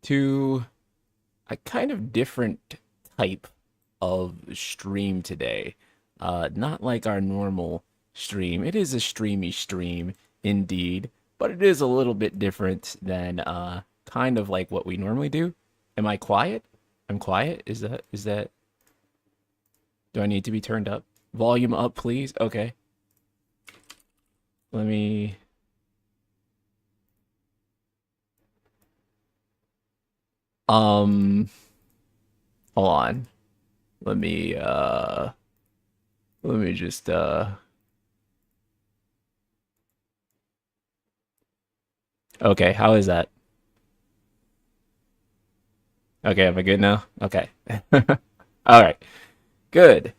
to a kind of different type of stream today. Not like our normal stream. It is a streamy stream indeed, but it is a little bit different than kind of like what we normally do. Am I quiet? I'm quiet? Is that do I need to be turned up? Volume up, please. Okay. Let me um hold on. Let me just okay, how is that? Okay, am I good now? Okay. All right. Good.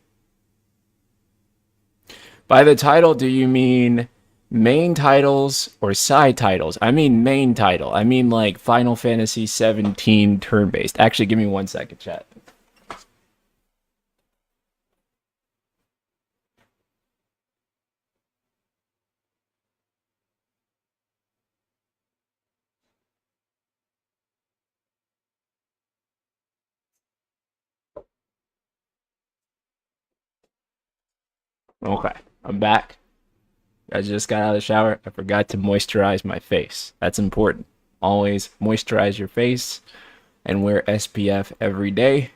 By the title, do you mean main titles or side titles? I mean main title. I mean like Final Fantasy 17 turn-based. Actually, give me 1 second, chat. Okay, I'm back. I just got out of the shower. I forgot to moisturize my face. That's important. Always moisturize your face and wear SPF every day.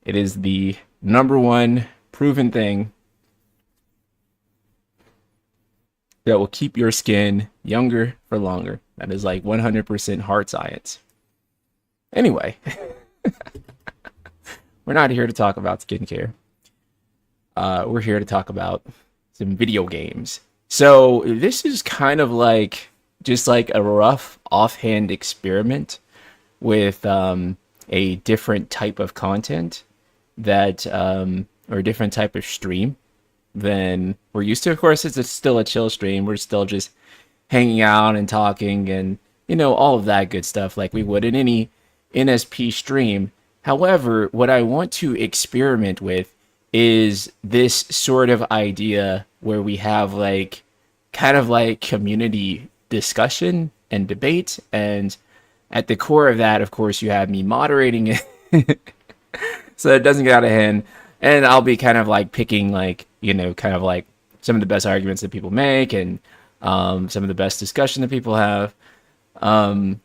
It is the number one proven thing that will keep your skin younger for longer. That is like 100% hard science. Anyway, we're not here to talk about skincare. We're here to talk about some video games. So this is kind of like just like a rough offhand experiment with a different type of content that or a different type of stream than we're used to. Of course, it's still a chill stream. We're still just hanging out and talking and all of that good stuff like we would in any NSP stream. However, what I want to experiment with is this sort of idea where we have like kind of like community discussion and debate, and at the core of that, of course, you have me moderating it so it doesn't get out of hand. And I'll be kind of like picking like, kind of like some of the best arguments that people make and some of the best discussion that people have. Um,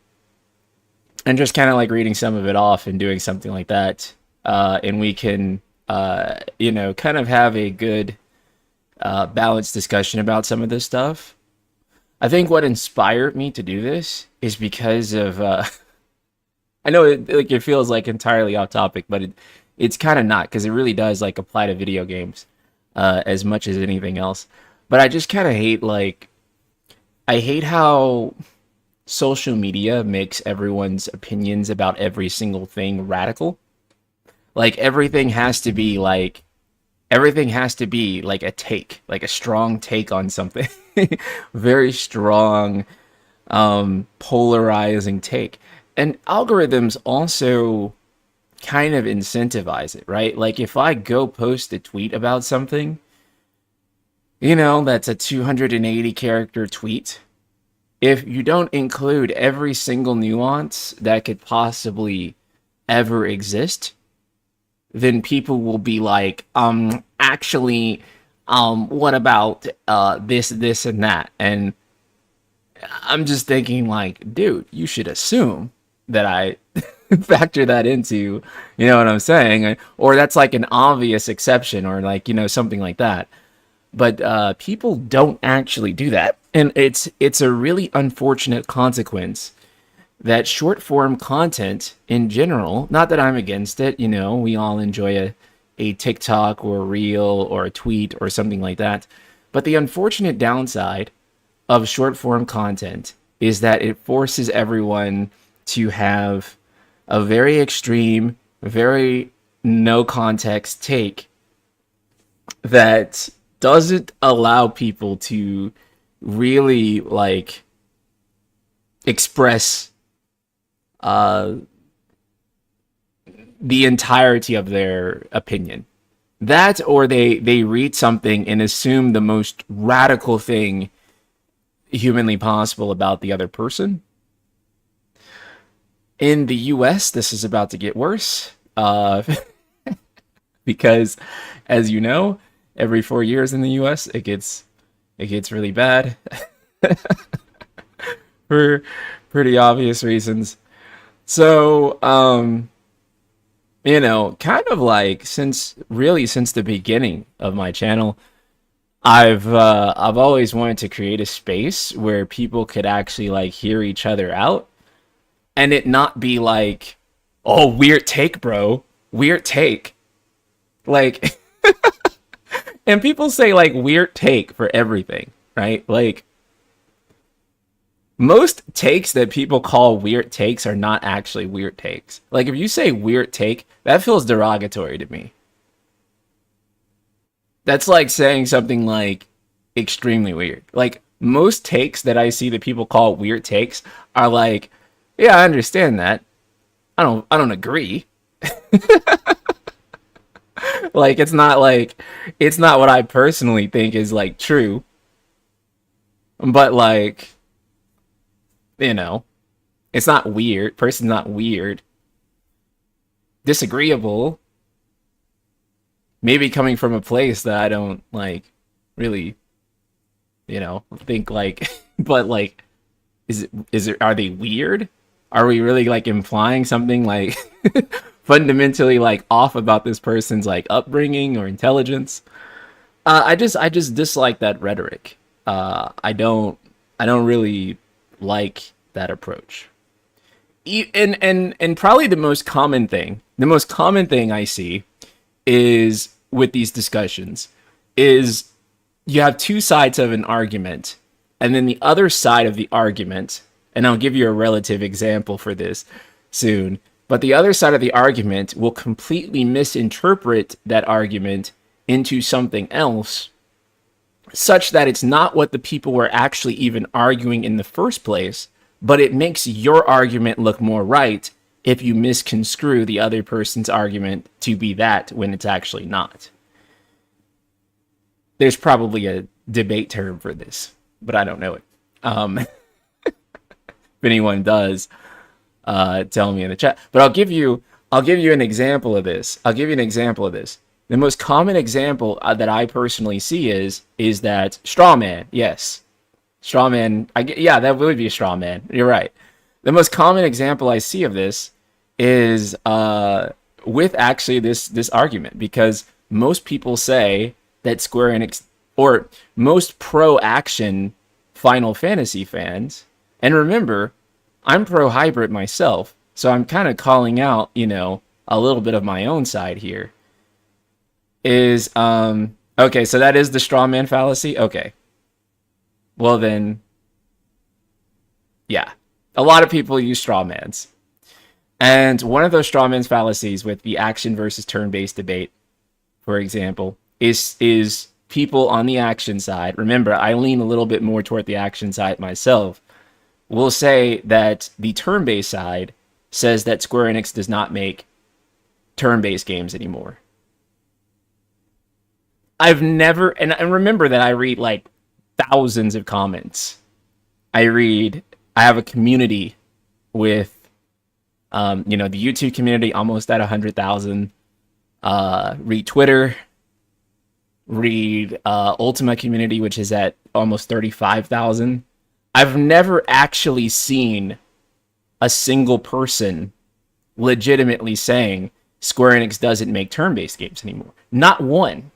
and just kind of like reading some of it off and doing something like that. And we can, kind of have a good balanced discussion about some of this stuff. I think what inspired me to do this is because of I know it feels like entirely off topic, but it's kind of not because it really does like apply to video games as much as anything else. But I just kind of hate like I hate how social media makes everyone's opinions about every single thing radical. Like everything has to be like a take, like a strong take on something. Very strong polarizing take. And algorithms also kind of incentivize it, right? Like if I go post a tweet about something, that's a 280 character tweet. If you don't include every single nuance that could possibly ever exist, then people will be like, actually, what about this, and that? And I'm just thinking, like, dude, you should assume that I factor that into, what I'm saying, or that's like an obvious exception, or like, something like that. But people don't actually do that, and it's a really unfortunate consequence that short form content in general, not that I'm against it, we all enjoy a TikTok or a reel or a tweet or something like that. But the unfortunate downside of short form content is that it forces everyone to have a very extreme, very no context take that doesn't allow people to really like express uh, the entirety of their opinion. That or they read something and assume the most radical thing humanly possible about the other person. In the US, this is about to get worse. Because as you know, every 4 years in the US it gets really bad for pretty obvious reasons. So, kind of like since the beginning of my channel, I've always wanted to create a space where people could actually like hear each other out and it not be like, "Oh, weird take, bro. Weird take." Like and people say like weird take for everything, right? Like most takes that people call weird takes are not actually weird takes. Like if you say weird take, that feels derogatory to me. That's like saying something like extremely weird. Like most takes that I see that people call weird takes are like, yeah, I understand that. I don't agree. Like it's not what I personally think is like true, but like, you know, it's not weird. Person's not weird. Disagreeable, maybe coming from a place that I don't like really, think like but like is it are they weird? Are we really like implying something like fundamentally like off about this person's like upbringing or intelligence? I just dislike that rhetoric. I don't really like that approach. And probably the most common thing I see is with these discussions is you have two sides of an argument, and then the other side of the argument, and I'll give you a relative example for this soon, but the other side of the argument will completely misinterpret that argument into something else, such that it's not what the people were actually even arguing in the first place, but it makes your argument look more right if you misconstrue the other person's argument to be that when it's actually not. There's probably a debate term for this, but I don't know it. If anyone does, tell me in the chat. But I'll give you an example of this. I'll give you an example of this. The most common example that I personally see is that straw man. Yes, straw man. Yeah, that would be a straw man. You're right. The most common example I see of this is with actually this argument, because most people say that Square Enix, or most pro action Final Fantasy fans, and remember, I'm pro hybrid myself, so I'm kind of calling out, a little bit of my own side here. Is okay, so that is the straw man fallacy. Okay, well then, yeah, a lot of people use straw mans. And one of those straw man's fallacies with the action versus turn-based debate, for example, is people on the action side. Remember, I lean a little bit more toward the action side myself. Will say that the turn-based side says that Square Enix does not make turn-based games anymore. I've never, and remember that I read like thousands of comments. I have a community with the YouTube community almost at 100,000. Read Twitter, read Ultima community, which is at almost 35,000. I've never actually seen a single person legitimately saying Square Enix doesn't make turn-based games anymore. Not one.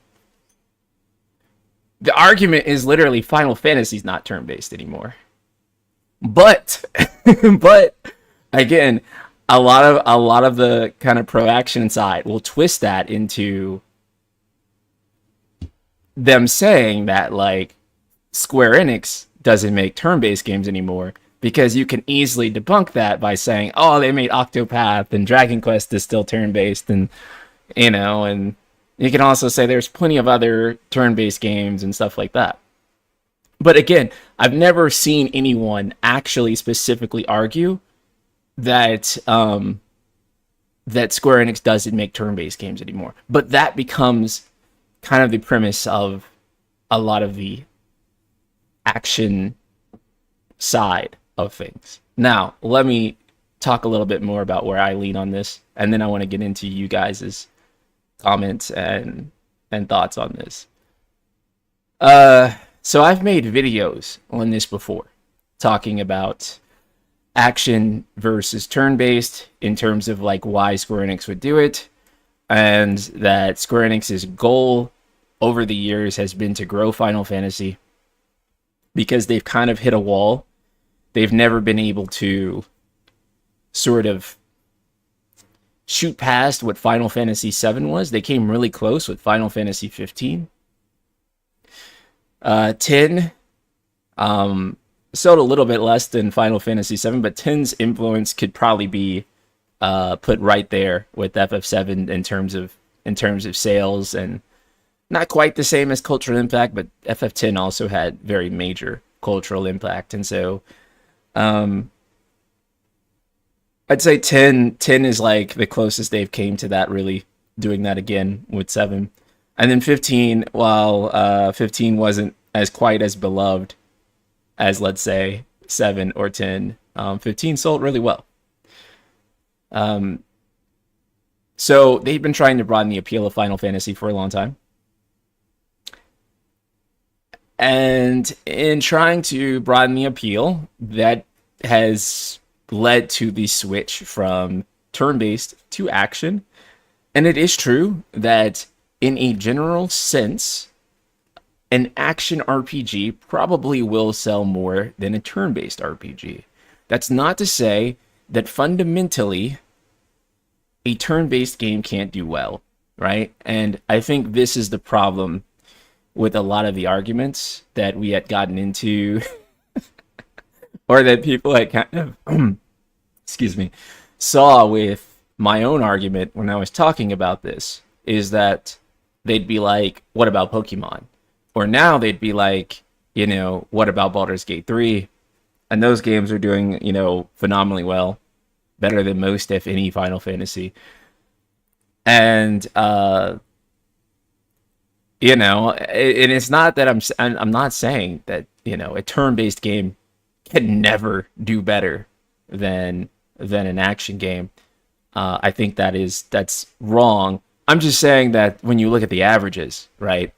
The argument is literally Final Fantasy's not turn-based anymore. But but again, a lot of the kind of pro action side will twist that into them saying that like Square Enix doesn't make turn-based games anymore, because you can easily debunk that by saying, oh, they made Octopath and Dragon Quest is still turn-based, and and you can also say there's plenty of other turn-based games and stuff like that. But again, I've never seen anyone actually specifically argue that that Square Enix doesn't make turn-based games anymore. But that becomes kind of the premise of a lot of the action side of things. Now, let me talk a little bit more about where I lean on this, and then I want to get into you guys' comments and thoughts on this. So I've made videos on this before, talking about action versus turn-based in terms of like why Square Enix would do it, and that Square Enix's goal over the years has been to grow Final Fantasy because they've kind of hit a wall. They've never been able to sort of shoot past what Final Fantasy VII was. They came really close with Final Fantasy 15. 10 sold a little bit less than Final Fantasy 7, but 10's influence could probably be put right there with FF7 in terms of sales, and not quite the same as cultural impact, but FF10 also had very major cultural impact. And so I'd say 10 is like the closest they've came to that, really doing that again with 7. And then 15, while 15 wasn't as quite as beloved as, let's say, 7 or 10, 15 sold really well. So they've been trying to broaden the appeal of Final Fantasy for a long time. And in trying to broaden the appeal, that has led to the switch from turn-based to action. And it is true that in a general sense, an action RPG probably will sell more than a turn-based RPG. That's not to say that fundamentally a turn-based game can't do well, right? And I think this is the problem with a lot of the arguments that we had gotten into or that people had kind of excuse me, saw with my own argument when I was talking about this, is that they'd be like, what about Pokemon? Or now they'd be like, what about Baldur's Gate 3? And those games are doing, phenomenally well, better than most, if any, Final Fantasy. And and it's not that I'm not saying that a turn-based game can never do better than an action game. I think that's wrong. I'm just saying that when you look at the averages, right?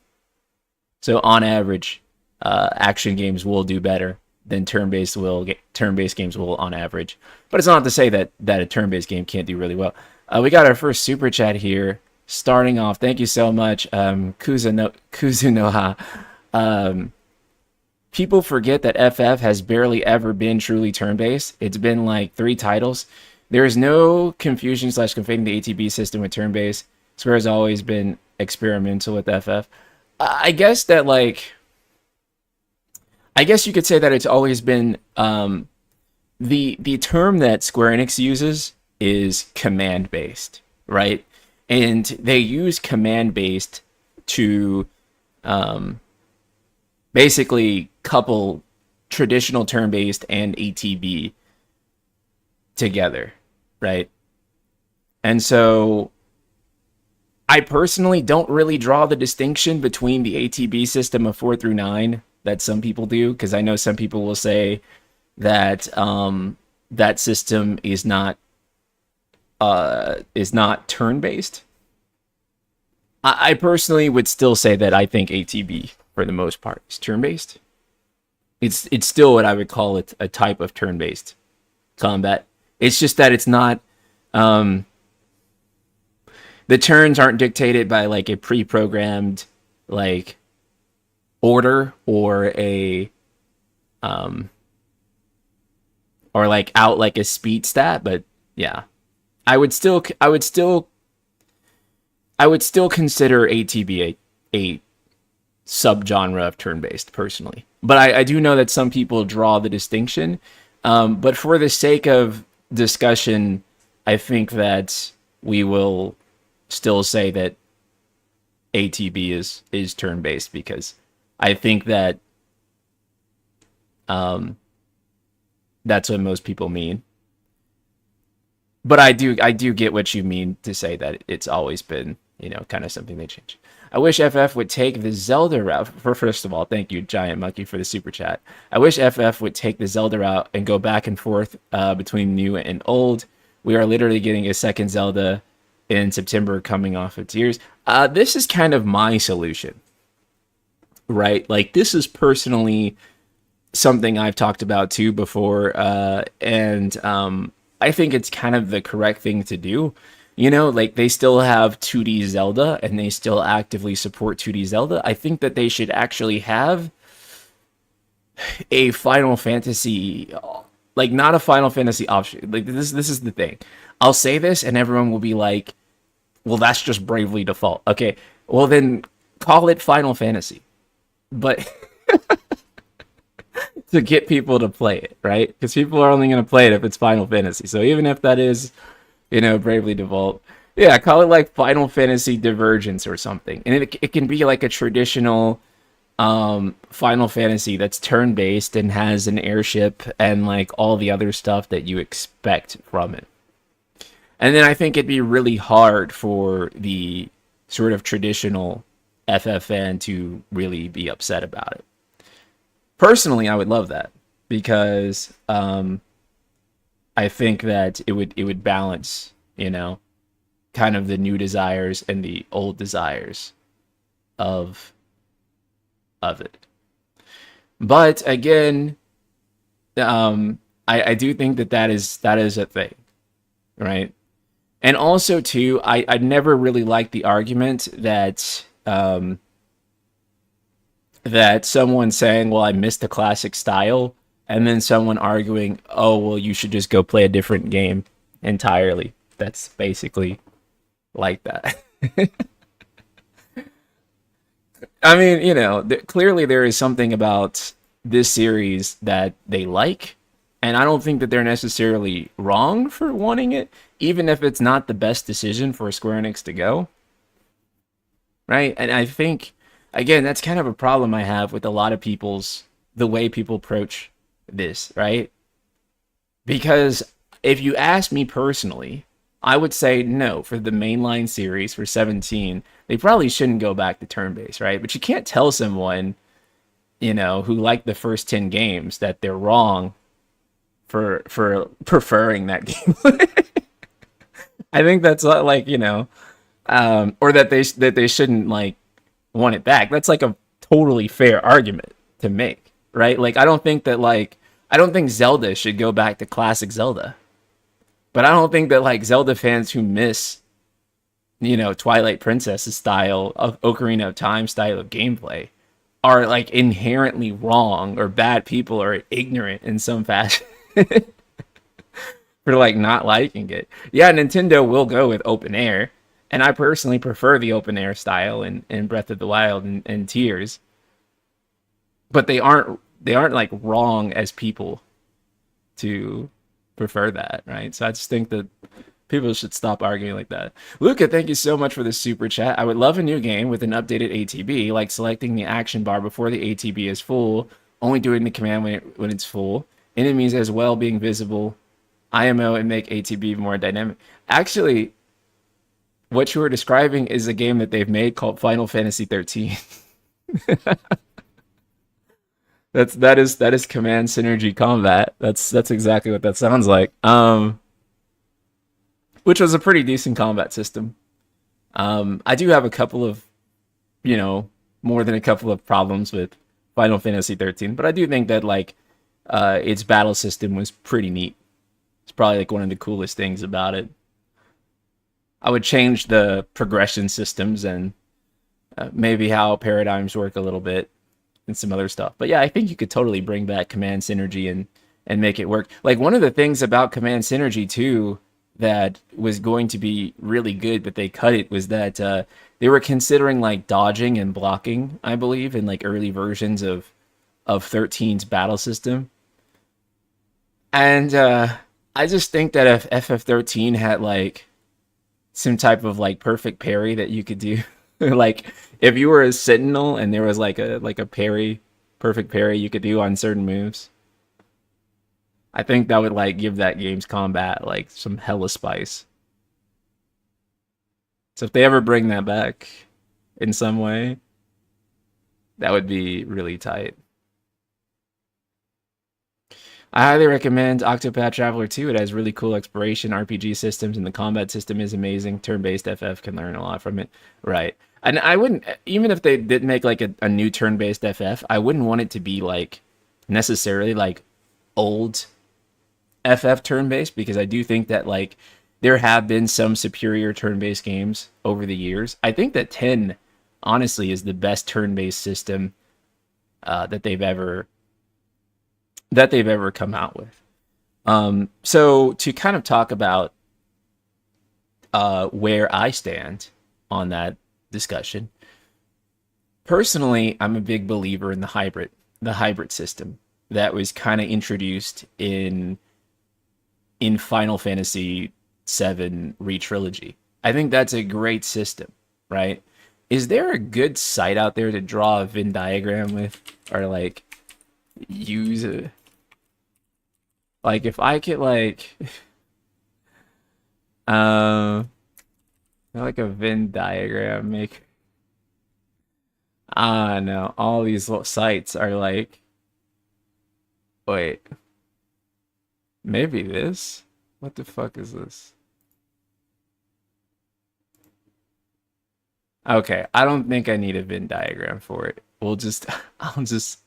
So on average, action games will do better than turn-based games will on average. But it's not to say that a turn-based game can't do really well. We got our first super chat here. Starting off, thank you so much, Kuzunoha. People forget that FF has barely ever been truly turn-based. It's been like 3 titles. There is no confusion / conflating the ATB system with turn-based. Square has always been experimental with FF. I guess that I guess you could say that it's always been the term that Square Enix uses is command-based, right? And they use command-based to basically couple traditional turn-based and ATB together, right? And so I personally don't really draw the distinction between the ATB system of 4 through 9 that some people do, because I know some people will say that that system is not turn-based. I personally would still say that I think ATB, for the most part, is turn-based. It's still what I would call it, a type of turn-based combat. It's just that it's not... the turns aren't dictated by like a pre-programmed like order or a or like out like a speed stat, but yeah. I would still consider ATB a subgenre of turn-based personally. But I do know that some people draw the distinction. But for the sake of discussion, I think that we will still say that ATB is turn-based, because I think that that's what most people mean. But I do get what you mean to say that it's always been kind of something they change. I wish FF would take the Zelda route. First of all, thank you, Giant Monkey, for the super chat. I wish FF would take the Zelda route and go back and forth between new and old. We are literally getting a second Zelda in September coming off of Tears. This is kind of my solution, right? Like, this is personally something I've talked about too before, and I think it's kind of the correct thing to do. Like, they still have 2D Zelda and they still actively support 2D Zelda. I think that they should actually have a Final Fantasy, like, not a Final Fantasy option. Like, this is the thing. I'll say this and everyone will be like, well, that's just Bravely Default. Okay, well then call it Final Fantasy. But to get people to play it, right? Because people are only going to play it if it's Final Fantasy. So even if that is, Bravely Default, yeah, call it like Final Fantasy Divergence or something. And it can be like a traditional Final Fantasy that's turn-based and has an airship and like all the other stuff that you expect from it. And then I think it'd be really hard for the sort of traditional FFN to really be upset about it. Personally, I would love that because I think that it would balance, kind of the new desires and the old desires of it. But again, I do think that is a thing, right? And also too, I never really liked the argument that that someone saying, well, I missed the classic style, and then someone arguing, oh, well, you should just go play a different game entirely. That's basically like that. I mean, clearly there is something about this series that they like, and I don't think that they're necessarily wrong for wanting it, even if it's not the best decision for Square Enix to go. Right? And I think, again, that's kind of a problem I have with a lot of the way people approach this, right? Because if you ask me personally, I would say no, for the mainline series for 17, they probably shouldn't go back to turn-based, right? But you can't tell someone, who liked the first 10 games that they're wrong for preferring that game. I think that's like, or that they shouldn't like want it back. That's like a totally fair argument to make, right? Like, I don't think Zelda should go back to classic Zelda. But I don't think that like Zelda fans who miss, Twilight Princess's style of Ocarina of Time style of gameplay are like inherently wrong or bad people or ignorant in some fashion for like not liking it. Yeah, Nintendo will go with open air, and I personally prefer the open air style in Breath of the Wild and Tears. But they aren't like wrong as people to prefer that, right? So I just think that people should stop arguing like that. Luca, thank you so much for the super chat. I would love a new game with an updated ATB, like selecting the action bar before the ATB is full, only doing the command when it's full. Enemies as well being visible. IMO and make ATB more dynamic. Actually, what you were describing is a game that they've made called Final Fantasy 13. That is command synergy combat. That's exactly what that sounds like. Which was a pretty decent combat system. I do have a couple of, more than a couple of problems with Final Fantasy 13, but I do think that like its battle system was pretty neat. It's probably like one of the coolest things about it. I would change the progression systems and maybe how paradigms work a little bit and some other stuff. But yeah, I think you could totally bring back command synergy and make it work. Like, one of the things about command synergy too that was going to be really good, but they cut it, was that they were considering like dodging and blocking, I believe, in like early versions of 13's battle system. And I just think that if FF13 had like some type of like perfect parry that you could do, like if you were a sentinel and there was like a perfect parry you could do on certain moves, I think that would like give that game's combat like some hella spice. So if they ever bring that back in some way, that would be really tight. I highly recommend Octopath Traveler 2. It has really cool exploration RPG systems, and the combat system is amazing. Turn-based FF can learn a lot from it. Right. And I wouldn't, even if they did make like a new turn-based FF, I wouldn't want it to be like necessarily like old FF turn-based, because I do think that like there have been some superior turn-based games over the years. I think that 10 honestly is the best turn-based system that they've ever come out with. So to kind of talk about where I stand on that discussion, personally, I'm a big believer in the hybrid system that was kind of introduced in Final Fantasy VII Retrilogy. I think that's a great system, right? Is there a good site out there to draw a Venn diagram with, or like use a, like if I could uh like a Venn diagram make, I don't know, all these little sites are like, wait, maybe this? What the fuck is this? Okay, I don't think I need a Venn diagram for it. We'll just I'll just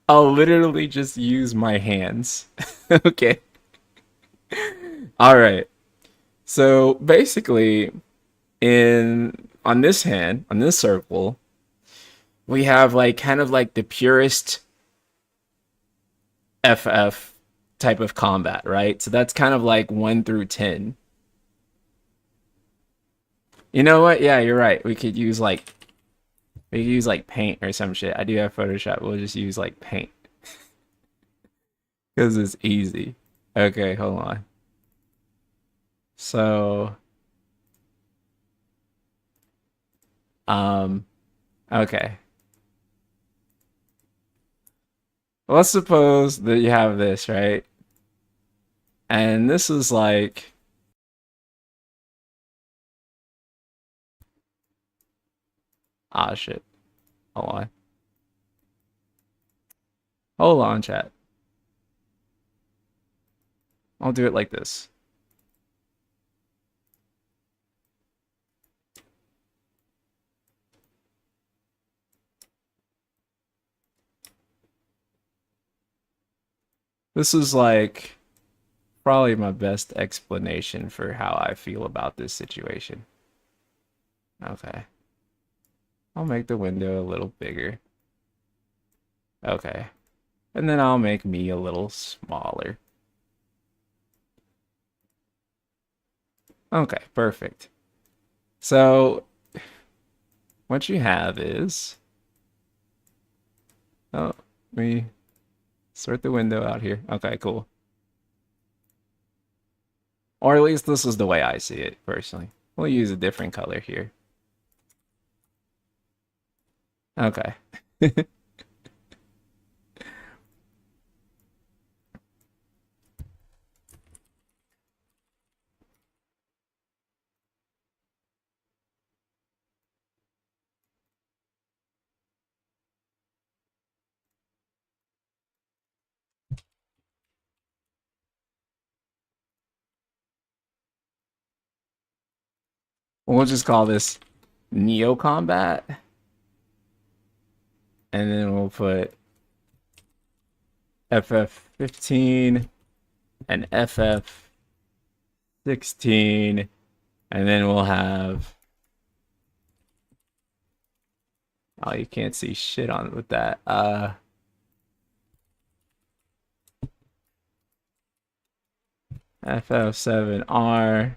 I'll literally just use my hands. Okay. All right. So basically, in on this hand, on this circle, we have like kind of like the purest FF type of combat, right? So that's kind of like 1 through 10. You know what? Yeah, you're right. We could use like paint or some shit. I do have Photoshop. We'll just use like paint because it's easy. Okay, hold on. So, um, okay. Let's suppose that you have this, right? And this is like, ah, shit. Hold on. Hold on, chat. I'll do it like this. This is like probably my best explanation for how I feel about this situation. Okay. I'll make the window a little bigger. Okay. And then I'll make me a little smaller. Okay, perfect. So what you have is, oh, let me sort the window out here. Okay, cool. Or at least this is the way I see it personally. We'll use a different color here. Okay. We'll just call this Neo Combat. And then we'll put FF15 and FF16. And then we'll have, oh, you can't see shit on it with that. FF7R,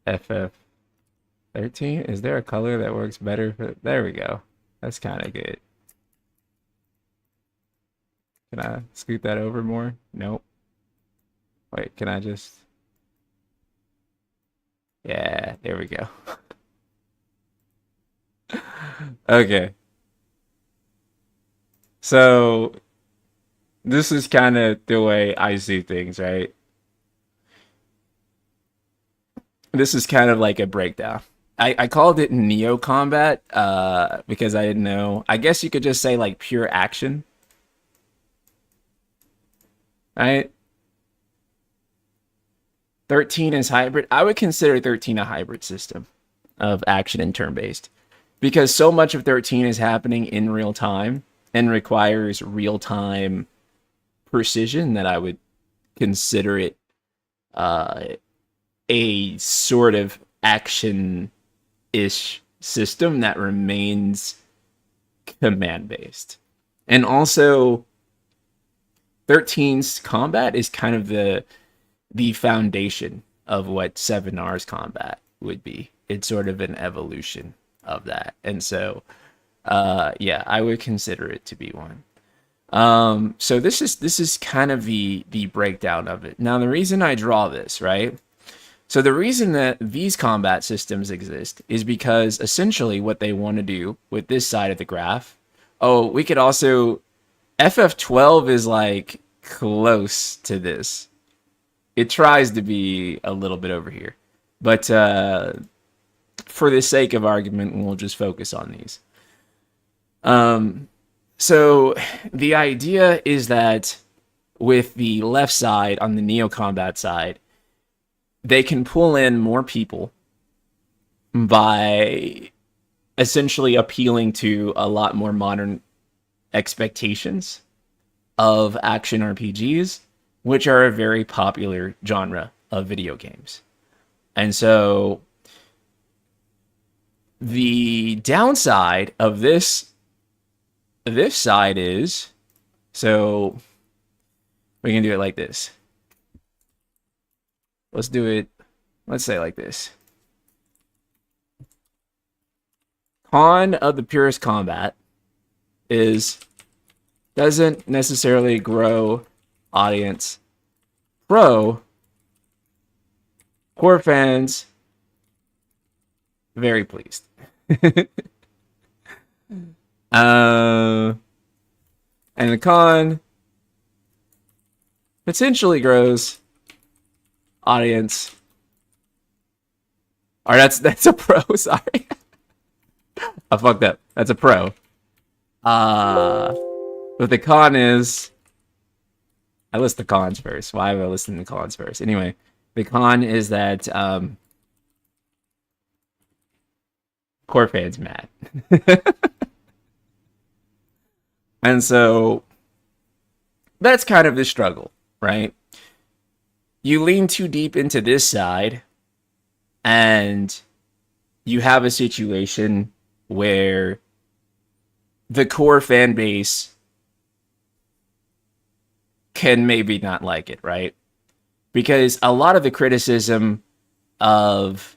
FF13. Is there a color that works better for, there we go. That's kind of good. Can I scoot that over more? Nope. Wait, can I just, yeah, there we go. Okay. So this is kind of the way I see things, right? this is kind of like a breakdown. I called it Neo Combat because I didn't know. I guess you could just say like pure action, right? 13 is hybrid. I would consider 13 a hybrid system of action and turn-based because so much of 13 is happening in real time and requires real-time precision that I would consider it uh, a sort of action-ish system that remains command-based. And also, 13's combat is kind of the foundation of what 7R's combat would be. It's sort of an evolution of that. And so, yeah, I would consider it to be one. So this is kind of the breakdown of it. Now, the reason I draw this, right? So the reason that these combat systems exist is because essentially what they want to do with this side of the graph. Oh, we could also FF12 is like close to this. It tries to be a little bit over here, but for the sake of argument, we'll just focus on these. So the idea is that with the left side, on the Neo Combat side, they can pull in more people by essentially appealing to a lot more modern expectations of action RPGs, which are a very popular genre of video games. And so the downside of this side is, so we can do it like this. Let's do it, let's say like this. Con of the purest combat is doesn't necessarily grow audience. Pro, core fans, very pleased. And the con potentially grows audience. Or that's a pro, sorry. I fucked up. That's a pro. But the con is, I list the cons first. Why am I listing the cons first? Anyway, the con is that core fans mad. And so that's kind of the struggle, right? You lean too deep into this side and you have a situation where the core fan base can maybe not like it, right? Because a lot of the criticism of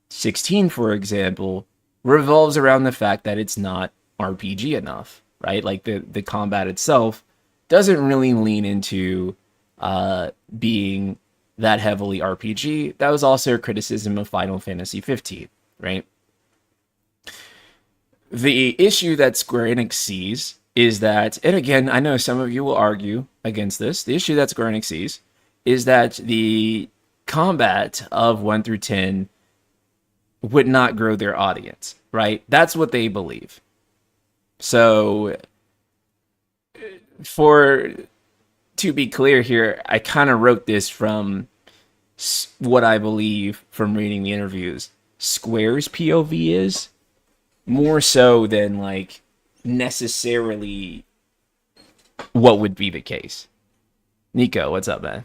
16, for example, revolves around the fact that it's not RPG enough, right? Like the combat itself doesn't really lean into being that heavily RPG. That was also a criticism of Final Fantasy 15, right? The issue that Square Enix sees is that, and again, I know some of you will argue against this, the issue that Square Enix sees is that the combat of 1 through 10 would not grow their audience, right? That's what they believe. So, to be clear here, I kind of wrote this from what I believe from reading the interviews. Square's POV is more so than like necessarily what would be the case. Nico, what's up, man?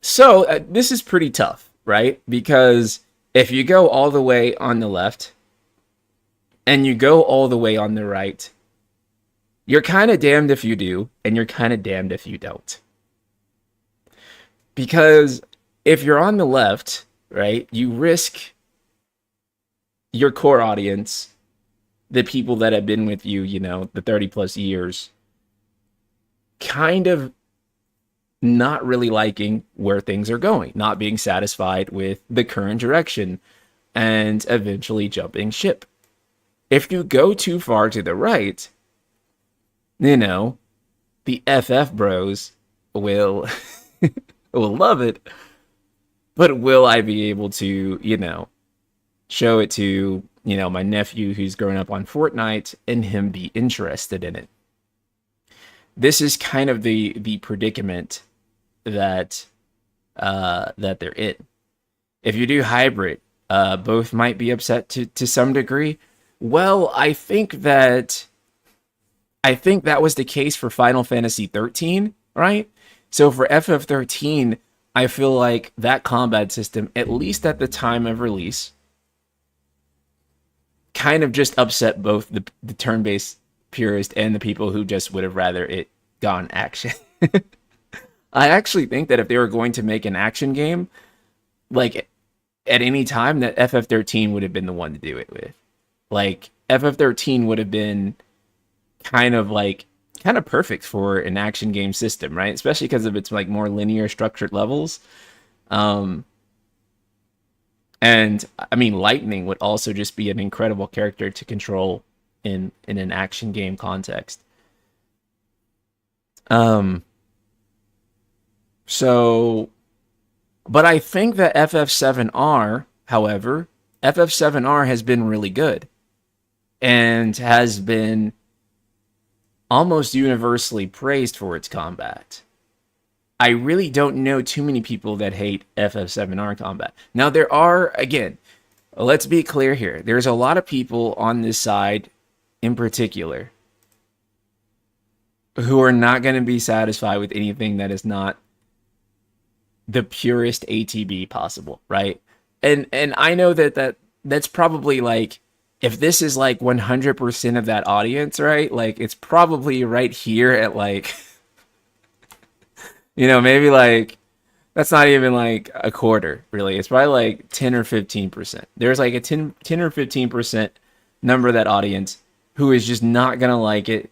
So this is pretty tough, right? Because if you go all the way on the left and you go all the way on the right, you're kind of damned if you do, and you're kind of damned if you don't. Because if you're on the left, right, you risk your core audience, the people that have been with you, you know, the 30 plus years, kind of not really liking where things are going, not being satisfied with the current direction, and eventually jumping ship. If you go too far to the right, you know, the FF bros will will love it but will I be able to, show it to, my nephew who's growing up on Fortnite and him be interested in it? This is kind of the predicament that that they're in. If you do hybrid, both might be upset to some degree. Well, I think that was the case for Final Fantasy 13, right? So for FF13, I feel like that combat system, at least at the time of release, kind of just upset both the turn-based purist and the people who just would have rather it gone action. I actually think that if they were going to make an action game, like at any time, that FF13 would have been the one to do it with. Like FF13 would have been kind of perfect for an action game system, right? Especially because of its like more linear structured levels. Um, and I mean, Lightning would also just be an incredible character to control in an action game context. Um, so, but I think that FF7R, however, FF7R has been really good and has been almost universally praised for its combat. I really don't know too many people that hate FF7R combat. Now, there are, again, let's be clear here. There's a lot of people on this side in particular who are not going to be satisfied with anything that is not the purest ATB possible, right? And I know that's probably like, if this is like 100% of that audience, right? Like it's probably right here at like maybe like that's not even like a quarter, really. It's probably like 10 or 15%. There's like a 10 or 15% number of that audience who is just not going to like it,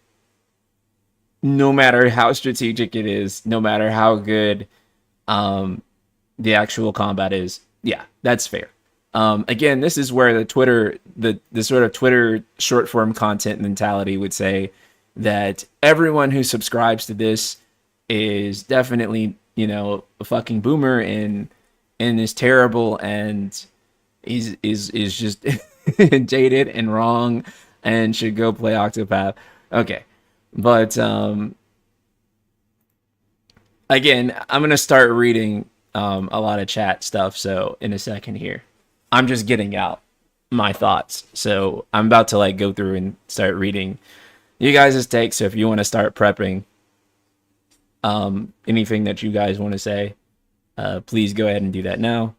no matter how strategic it is, no matter how good um, the actual combat is. Yeah, that's fair. Again, this is where the sort of Twitter short form content mentality would say that everyone who subscribes to this is definitely, a fucking boomer and is terrible and is just jaded and wrong and should go play Octopath. Okay. But again, I'm gonna start reading a lot of chat stuff, so in a second here. I'm just getting out my thoughts. So I'm about to like go through and start reading you guys' takes. So if you want to start prepping anything that you guys want to say, please go ahead and do that now.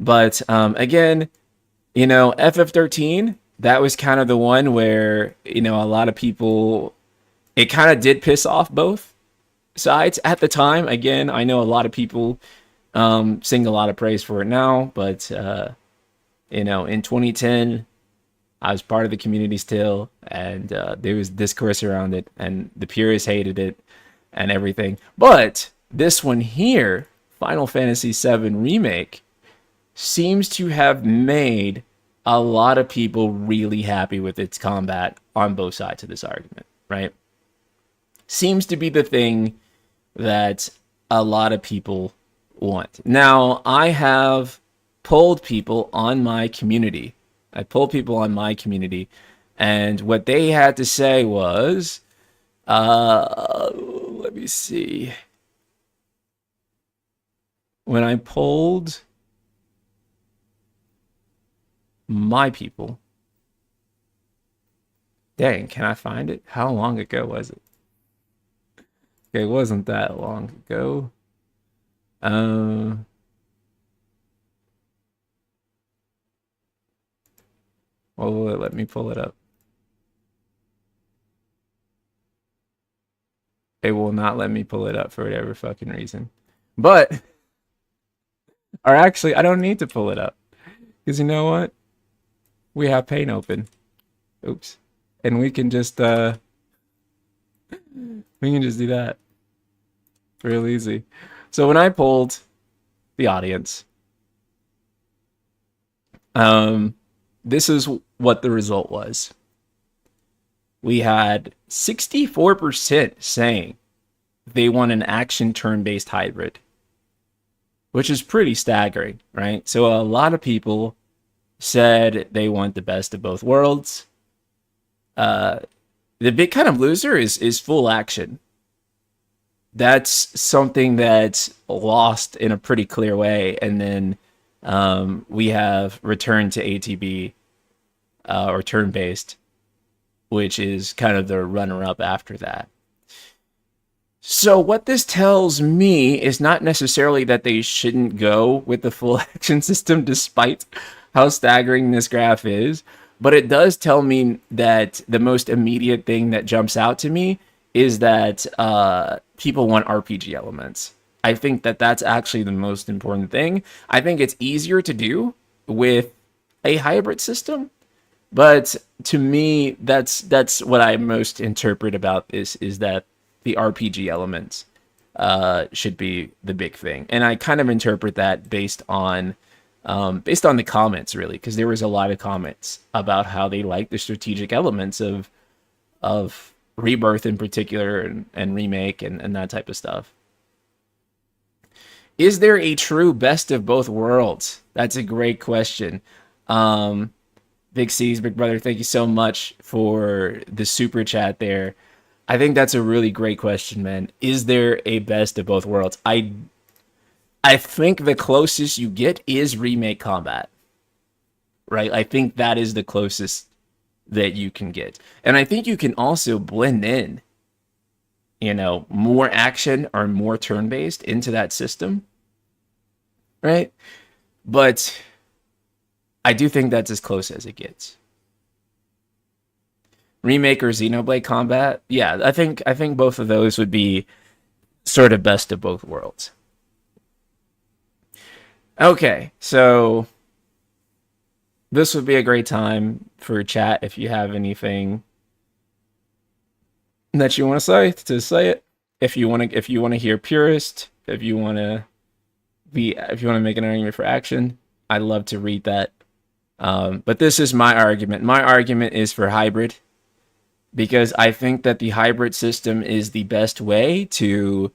But again, FF13, that was kind of the one where, a lot of people, it kind of did piss off both sides at the time. Again, I know a lot of people sing a lot of praise for it now, but in 2010, I was part of the community still, and there was discourse around it, and the purists hated it and everything. But this one here, Final Fantasy VII Remake, seems to have made a lot of people really happy with its combat on both sides of this argument, right? Seems to be the thing that a lot of people want. Now, I have polled people on my community. And what they had to say was, let me see. When I polled my people, dang, can I find it? How long ago was it? Okay, it wasn't that long ago. Well, let me pull it up. It will not let me pull it up for whatever fucking reason. But, or actually, I don't need to pull it up. Because you know what? We have Paint open. Oops. And we can just do that. Real easy. So when I polled the audience, this is what the result was. We had 64% saying they want an action turn-based hybrid. which is pretty staggering, right? So a lot of people said they want the best of both worlds. Uh, the big kind of loser is full action. That's something that's lost in a pretty clear way, and then we have return to ATB or turn based, which is kind of the runner up after that. So what this tells me is not necessarily that they shouldn't go with the full action system despite how staggering this graph is, but it does tell me that the most immediate thing that jumps out to me is that people want RPG elements. I think that that's actually the most important thing. I think it's easier to do with a hybrid system, but to me, that's what I most interpret about this is that the RPG elements should be the big thing, and I kind of interpret that based on the comments, really, because there was a lot of comments about how they like the strategic elements of Rebirth in particular and Remake and that type of stuff. Is there a true best of both worlds? That's a great question. Big C's, Big Brother, thank you so much for the super chat there. I think that's a really great question, man. Is there a best of both worlds? I think the closest you get is remake combat, right? I think that is the closest that you can get. And I think you can also blend in, more action or more turn-based into that system, right? But I do think that's as close as it gets. Remake or Xenoblade combat, yeah, I think both of those would be sort of best of both worlds. Okay, so this would be a great time for chat if you have anything that you want to say it. If you want to hear purist, if you want to make an argument for action, I'd love to read that. But this is my argument. My argument is for hybrid, because I think that the hybrid system is the best way to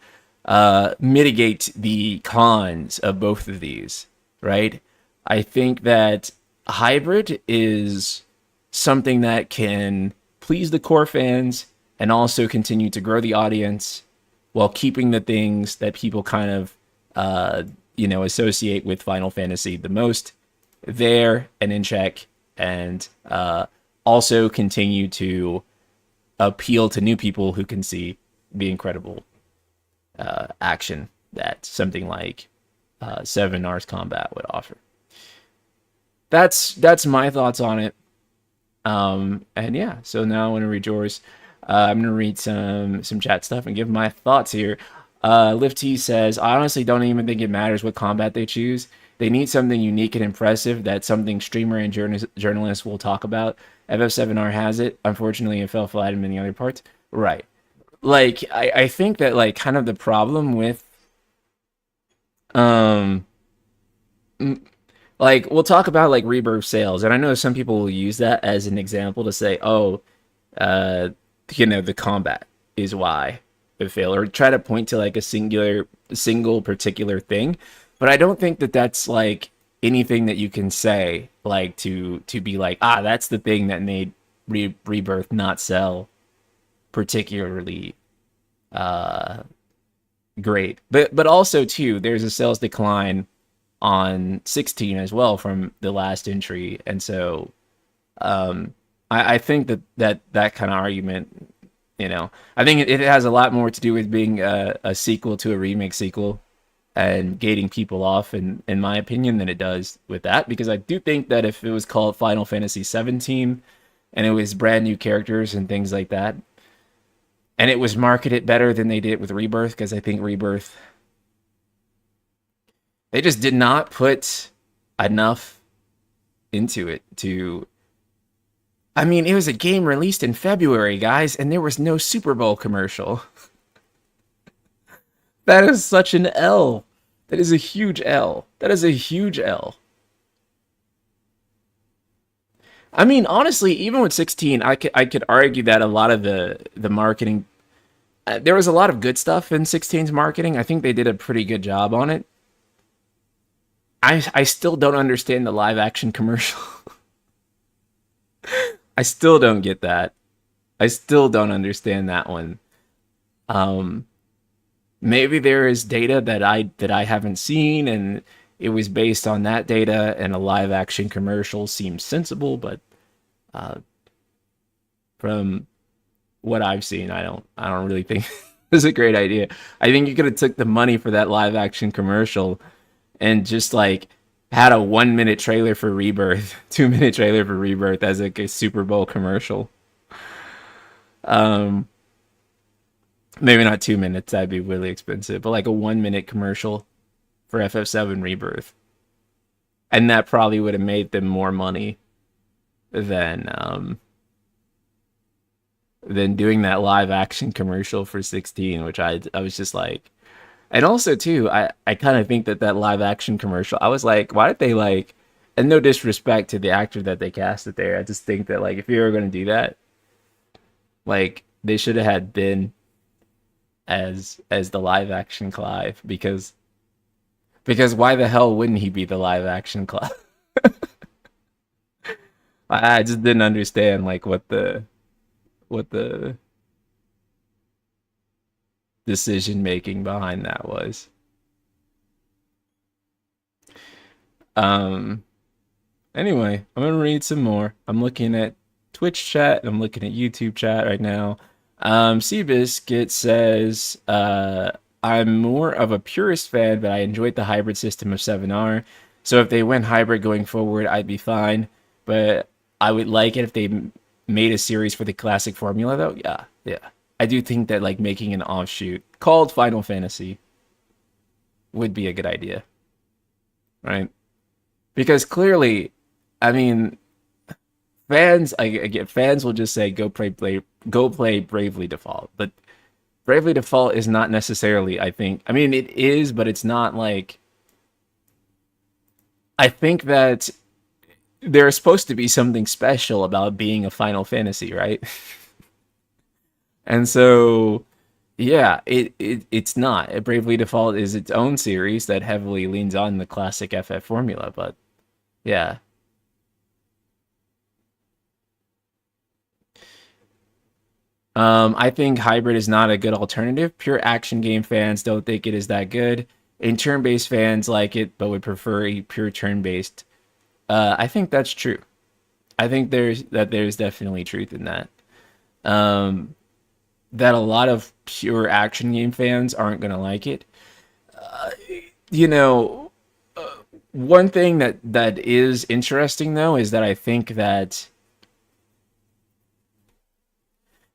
mitigate the cons of both of these, right? I think that hybrid is something that can please the core fans and also continue to grow the audience while keeping the things that people kind of, associate with Final Fantasy the most there and in check, and also continue to appeal to new people who can see the incredible action that something like 7 Rs combat would offer. That's my thoughts on it. And yeah, so now I want to read yours. I'm gonna read some chat stuff and give my thoughts here. Liv T says, I honestly don't even think it matters what combat they choose. They need something unique and impressive that something streamer and journalists will talk about. FF7R has it. Unfortunately, it fell flat in many other parts. Right. Like, I think that, like, kind of the problem with, like, we'll talk about, like, Rebirth sales, and I know some people will use that as an example to say, the combat is why it failed, or try to point to, like, a single particular thing. But I don't think that that's, like, anything that you can say, like, to be like, that's the thing that made Rebirth not sell particularly great. But also, too, there's a sales decline on 16 as well from the last entry. And so I think that kind of argument, I think it has a lot more to do with being a sequel to a remake sequel and gating people off, in my opinion, than it does with that. Because I do think that if it was called Final Fantasy 17 and it was brand new characters and things like that, and it was marketed better than they did with Rebirth, because I think Rebirth, they just did not put enough into it to... I mean, it was a game released in February, guys, and there was no Super Bowl commercial. That is such an L. That is a huge L. That is a huge L. I mean, honestly, even with 16, I could argue that a lot of the marketing... there was a lot of good stuff in 16's marketing. I think they did a pretty good job on it. I still don't understand the live action commercial. I still don't get that. I still don't understand that one. Um, Maybe there is data that I haven't seen, and it was based on that data, and a live action commercial seems sensible. But uh, from what I've seen, I don't really think it's a great idea. I think you could have took the money for that live action commercial and just like had a 1 minute trailer for Rebirth, 2 minute trailer for Rebirth as like a Super Bowl commercial. Um, Maybe not 2 minutes, that'd be really expensive, but like a 1 minute commercial for FF7 Rebirth, and that probably would have made them more money than doing that live action commercial for 16, which I was just like, and also too, I kind of think that that live action commercial, I was like, why did they like, and no disrespect to the actor that they casted there, I just think that like if you were going to do that, like they should have had Ben as the live action Clive, because why the hell wouldn't he be the live action Clive? I just didn't understand like what the decision making behind that was. Um Anyway, I'm gonna read some more. I'm looking at Twitch chat and I'm looking at YouTube chat right now. Seabiscuit says, I'm more of a purist fan, but I enjoyed the hybrid system of 7R. So if they went hybrid going forward, I'd be fine. But I would like it if they made a series for the classic formula, though. Yeah, yeah. I do think that like making an offshoot called Final Fantasy would be a good idea, right? Because clearly, I mean, I get fans will just say go play Bravely Default, but Bravely Default is not necessarily. I mean it is, but it's not like. I think that there's supposed to be something special about being a Final Fantasy, right? And so, yeah, it's not. Bravely Default is its own series that heavily leans on the classic FF formula, but yeah. I think hybrid is not a good alternative. Pure action game fans don't think it is that good. And turn-based fans like it, but would prefer a pure turn-based. I think that's true. I think there's definitely truth in that. Um, that a lot of pure action game fans aren't gonna like it. You know, one thing that is interesting though is that I think that,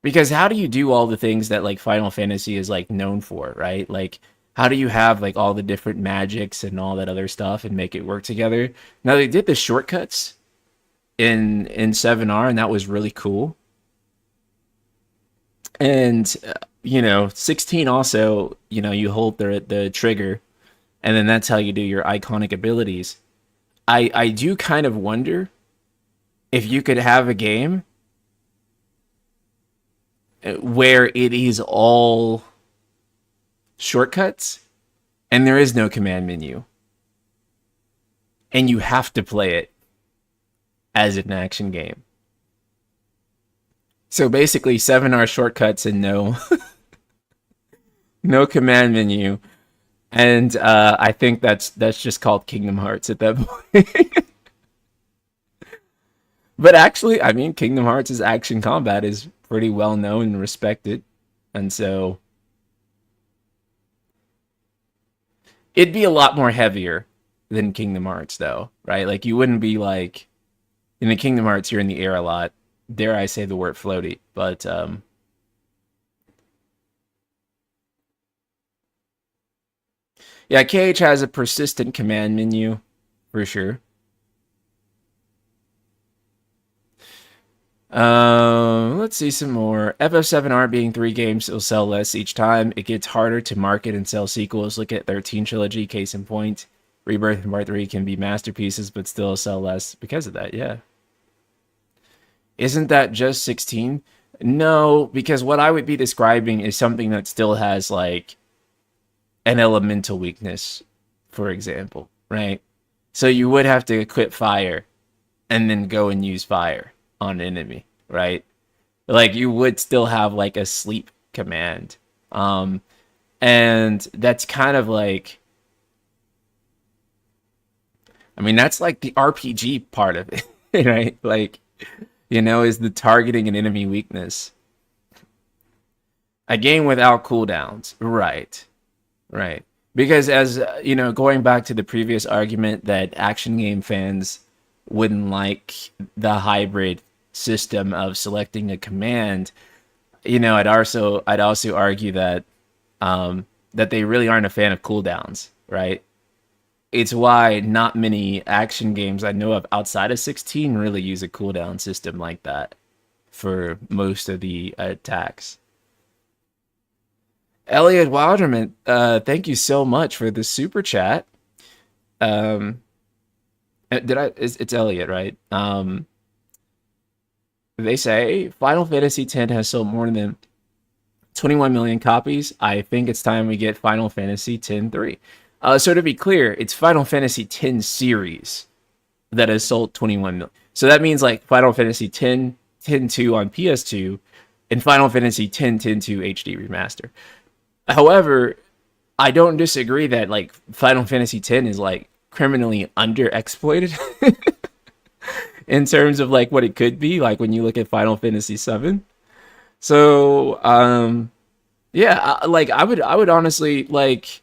because how do you do all the things that like Final Fantasy is like known for, right? Like how do you have like all the different magics and all that other stuff and make it work together? Now they did the shortcuts in 7R and that was really cool. And 16 also, you hold the trigger and then that's how you do your iconic abilities. I do kind of wonder if you could have a game where it is all shortcuts and there is no command menu and you have to play it as an action game. So basically 7R shortcuts and no command menu. And I think that's just called Kingdom Hearts at that point. But actually, I mean, Kingdom Hearts' action combat is pretty well known and respected. And so it'd be a lot more heavier than Kingdom Hearts, though, right? Like, you wouldn't be like, in the Kingdom Hearts, you're in the air a lot. Dare I say the word floaty. But, yeah, KH has a persistent command menu, for sure. Let's see some more. FF7R being 3 games, it'll sell less each time. It gets harder to market and sell sequels. Look at 13 Trilogy, case in point. Rebirth and Part 3 can be masterpieces, but still sell less because of that, yeah. Isn't that just 16? No, because what I would be describing is something that still has, like, an elemental weakness, for example, right? So you would have to equip fire and then go and use fire on an enemy, right? Like you would still have like a sleep command. Um, and that's kind of like, I mean, that's like the RPG part of it, right? Like, is the targeting an enemy weakness. A game without cooldowns, right? Right. Because as going back to the previous argument that action game fans wouldn't like the hybrid system of selecting a command, I'd also argue that that they really aren't a fan of cooldowns, right? It's why not many action games I know of outside of 16 really use a cooldown system like that for most of the attacks. Elliot Wilderman, thank you so much for the super chat. Um, it's Elliot, right? They say Final Fantasy X has sold more than 21 million copies. I think it's time we get Final Fantasy X-3. So to be clear, it's Final Fantasy X series that has sold 21 million. So that means like Final Fantasy X, X-2 on PS2, and Final Fantasy X, X-2 HD remaster. However, I don't disagree that like Final Fantasy X is like criminally underexploited in terms of like what it could be like when you look at Final Fantasy VII. So, yeah, like I would honestly like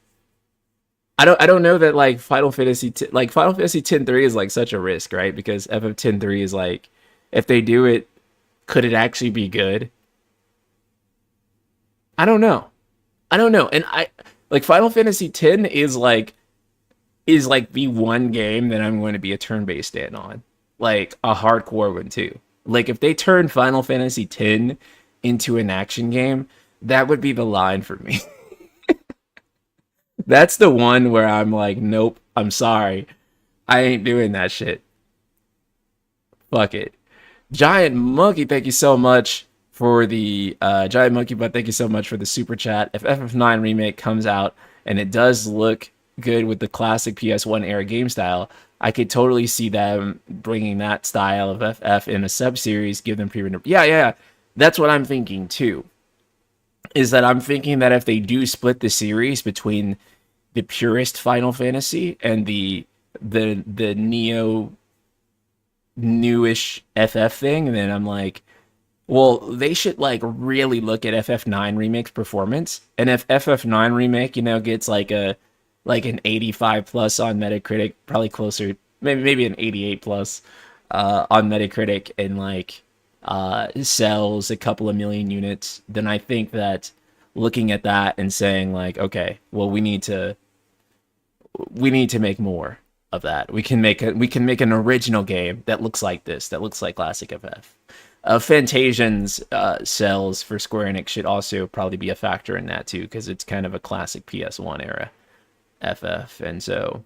I don't know that like Final Fantasy X-3 is like such a risk, right? Because FF X-3 is like if they do it, could it actually be good? I don't know. I don't know. And I like Final Fantasy X is like the one game that I'm going to be a turn-based stand on. Like a hardcore one too. Like if they turn Final Fantasy X into an action game, that would be the line for me. That's the one where I'm like, nope, I'm sorry. I ain't doing that shit. Fuck it. Giant Monkey, thank you so much for the Giant Monkey Butt. Thank you so much for the super chat. If FF9 remake comes out and it does look good with the classic PS1 era game style, I could totally see them bringing that style of FF in a sub series. Give them pre-rendered. Yeah. That's what I'm thinking too. Is that I'm thinking that if they do split the series between the purest Final Fantasy and the neo newish FF thing, then I'm like, well, they should like really look at FF9 remake's performance. And if FF9 remake, gets like an 85 plus on Metacritic, probably closer, maybe an 88 plus on Metacritic, and like sells a couple of million units, then I think that looking at that and saying like, okay, well, we need to make more of that. We can make an original game that looks like this, that looks like classic FF. Fantasian's sales for Square Enix should also probably be a factor in that too, because it's kind of a classic PS1 era FF, and so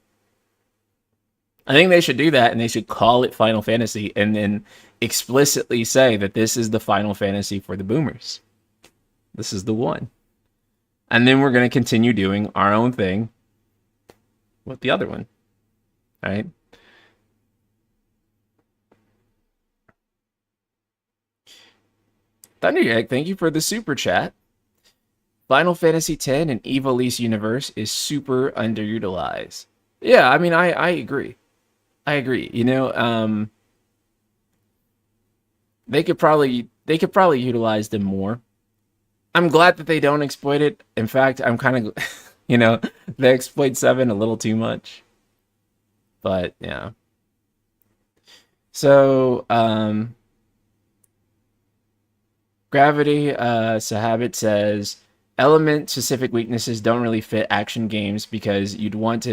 I think they should do that, and they should call it Final Fantasy, and then explicitly say that this is the Final Fantasy for the boomers. This is the one, and then we're gonna continue doing our own thing with the other one, right? Thunderjack, thank you for the super chat. Final Fantasy X and Ivalice universe is super underutilized. Yeah, I mean, I agree. I agree. They could probably utilize them more. I'm glad that they don't exploit it. In fact, I'm kind of, they exploit 7 a little too much. But yeah. So, Gravity Sahabit says element specific weaknesses don't really fit action games because you want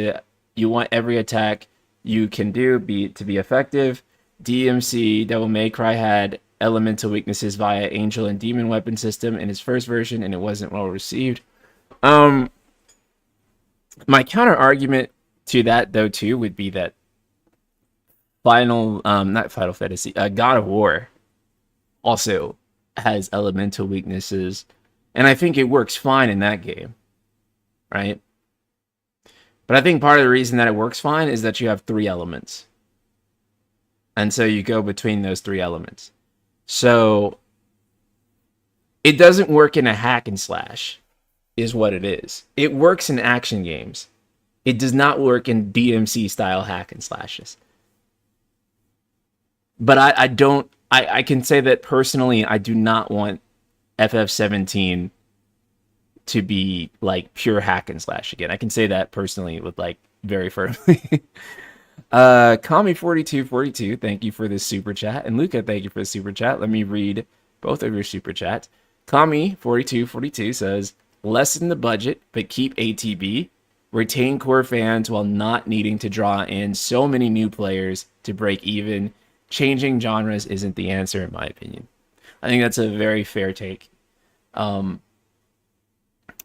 every attack you can do to be effective. DMC Devil May Cry had elemental weaknesses via angel and demon weapon system in its first version, and it wasn't well received. My counter argument to that though too would be that not Final Fantasy, God of War also has elemental weaknesses, and I think it works fine in that game, right? But I think part of the reason that it works fine is that you have three elements. And so you go between those three elements. So it doesn't work in a hack and slash, is what it is. It works in action games. It does not work in DMC style hack and slashes. But I don't, I can say that personally, I do not want FF17 to be like pure hack and slash again. I can say that personally with like very firmly. Kami4242, thank you for this super chat. And Luca, thank you for the super chat. Let me read both of your super chats. Kami4242 says, lessen the budget, but keep ATB. Retain core fans while not needing to draw in so many new players to break even. Changing genres isn't the answer, in my opinion. I think that's a very fair take.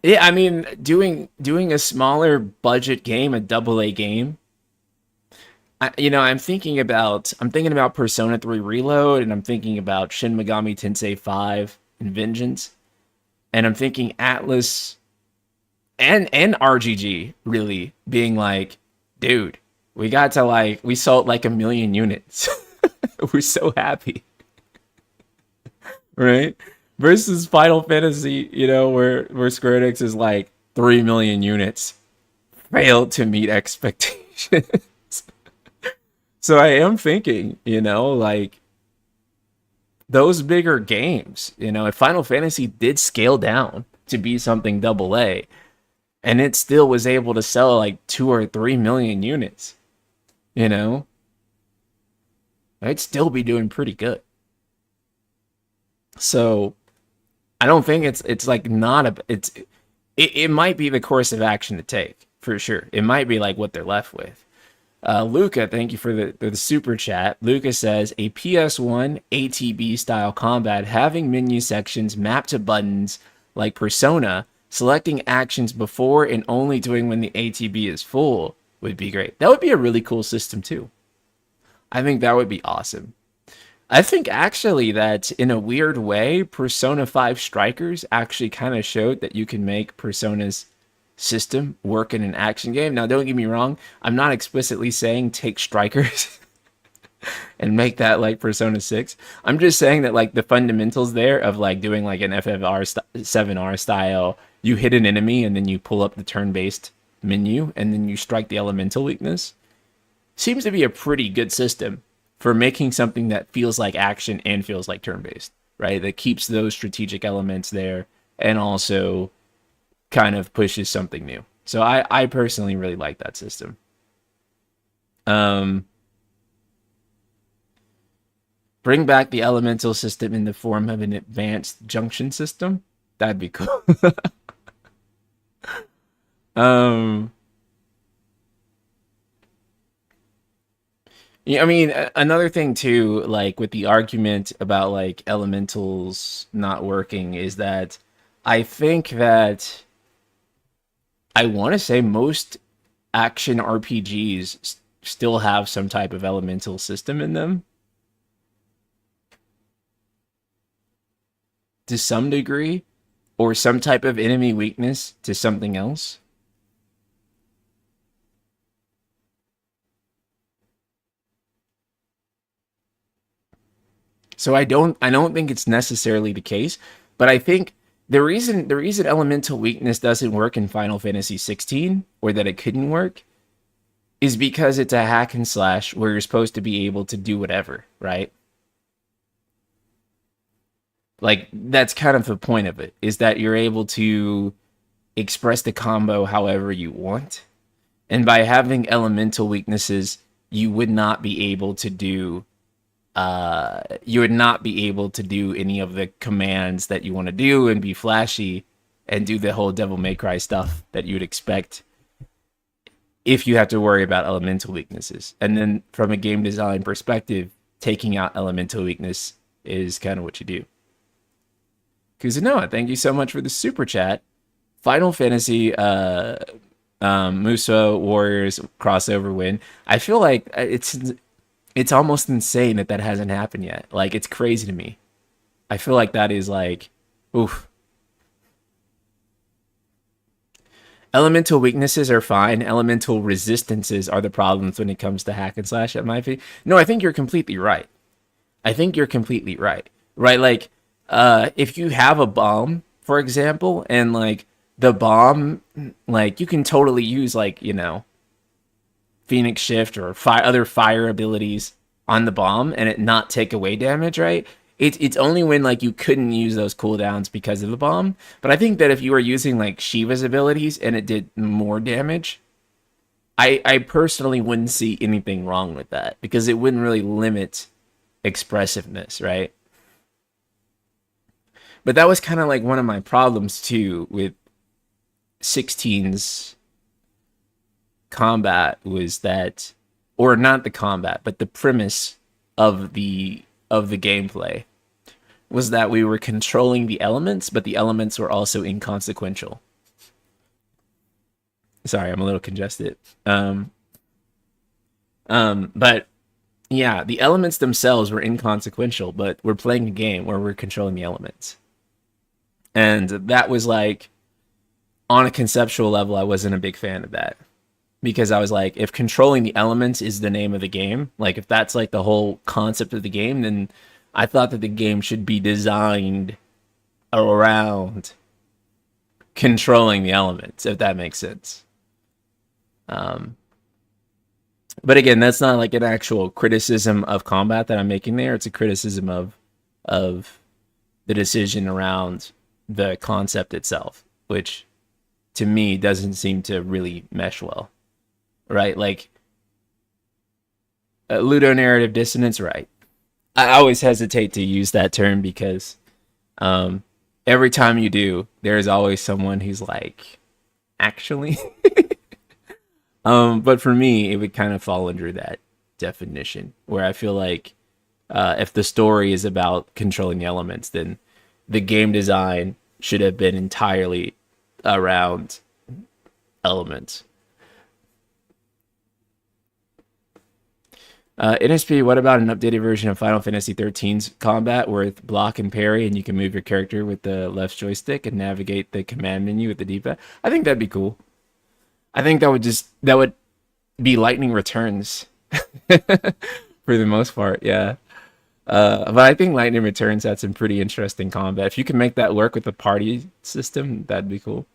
Yeah, I mean, doing a smaller budget game, a double A game. I'm thinking about Persona 3 Reload, and I'm thinking about Shin Megami Tensei 5 and Vengeance, and I'm thinking Atlas and RGG really being like, dude, we sold like 1 million units. We're so happy, right? Versus Final Fantasy, where Square Enix is like 3 million units failed to meet expectations. So I am thinking, like those bigger games, if Final Fantasy did scale down to be something double A, and it still was able to sell like 2 or 3 million units, I'd still be doing pretty good. So I don't think it's like not a it might be the course of action to take for sure. It might be like what they're left with. Luca, thank you for the super chat. Luca says a PS1 ATB style combat having menu sections mapped to buttons like Persona, selecting actions before and only doing when the ATB is full would be great. That would be a really cool system too. I think that would be awesome. I think actually that in a weird way, Persona 5 Strikers actually kind of showed that you can make Persona's system work in an action game. Now, don't get me wrong, I'm not explicitly saying take Strikers and make that like Persona 6. I'm just saying that like the fundamentals there of like doing like an FFR 7R style, you hit an enemy and then you pull up the turn-based menu and then you strike the elemental weakness, seems to be a pretty good system for making something that feels like action and feels like turn-based, right? That keeps those strategic elements there and also kind of pushes something new. So I personally really like that system. Bring back the elemental system in the form of an advanced junction system. That'd be cool. Yeah, I mean, another thing too, like with the argument about like elementals not working, is that I think that I want to say most action RPGs still have some type of elemental system in them to some degree, or some type of enemy weakness to something else. So I don't think it's necessarily the case, but I think the reason elemental weakness doesn't work in Final Fantasy 16, or that it couldn't work, is because it's a hack and slash where you're supposed to be able to do whatever, right? Like that's kind of the point of it, is that you're able to express the combo however you want. And by having elemental weaknesses, you would not be able to do any of the commands that you want to do and be flashy and do the whole Devil May Cry stuff that you would expect if you have to worry about elemental weaknesses. And then from a game design perspective, taking out elemental weakness is kind of what you do. Kuzanoa, thank you so much for the super chat. Final Fantasy Muso Warriors crossover win. I feel like it's almost insane that hasn't happened yet. Like, it's crazy to me. I feel like that is like, oof. Elemental weaknesses are fine. Elemental resistances are the problems when it comes to hack and slash, at my opinion. No, I think you're completely right. I think you're completely right. Right? Like, if you have a bomb, for example, and like the bomb, like you can totally use like, Phoenix Shift or other fire abilities on the bomb and it not take away damage, right? It's only when like you couldn't use those cooldowns because of the bomb. But I think that if you were using like Shiva's abilities and it did more damage, I personally wouldn't see anything wrong with that because it wouldn't really limit expressiveness, right? But that was kind of like one of my problems too with 16's combat was that, or not the combat, but the premise of the gameplay was that we were controlling the elements, but the elements were also inconsequential. Sorry, I'm a little congested. But yeah, the elements themselves were inconsequential, but we're playing a game where we're controlling the elements. And that was like, on a conceptual level, I wasn't a big fan of that. Because I was like, if controlling the elements is the name of the game, like if that's like the whole concept of the game, then I thought that the game should be designed around controlling the elements, if that makes sense. Um, but again, that's not like an actual criticism of combat that I'm making there. It's a criticism of the decision around the concept itself, which to me doesn't seem to really mesh well. Right? Like ludonarrative dissonance, right? I always hesitate to use that term because every time you do, there's always someone who's like, actually. But for me, it would kind of fall under that definition where I feel like if the story is about controlling the elements, then the game design should have been entirely around elements. NSP, what about an updated version of Final Fantasy XIII's combat with block and parry, and you can move your character with the left joystick and navigate the command menu with the D-pad? I think that'd be cool. I think that would be lightning returns for the most part, yeah. But I think lightning returns had some pretty interesting combat. If you can make that work with the party system, that'd be cool.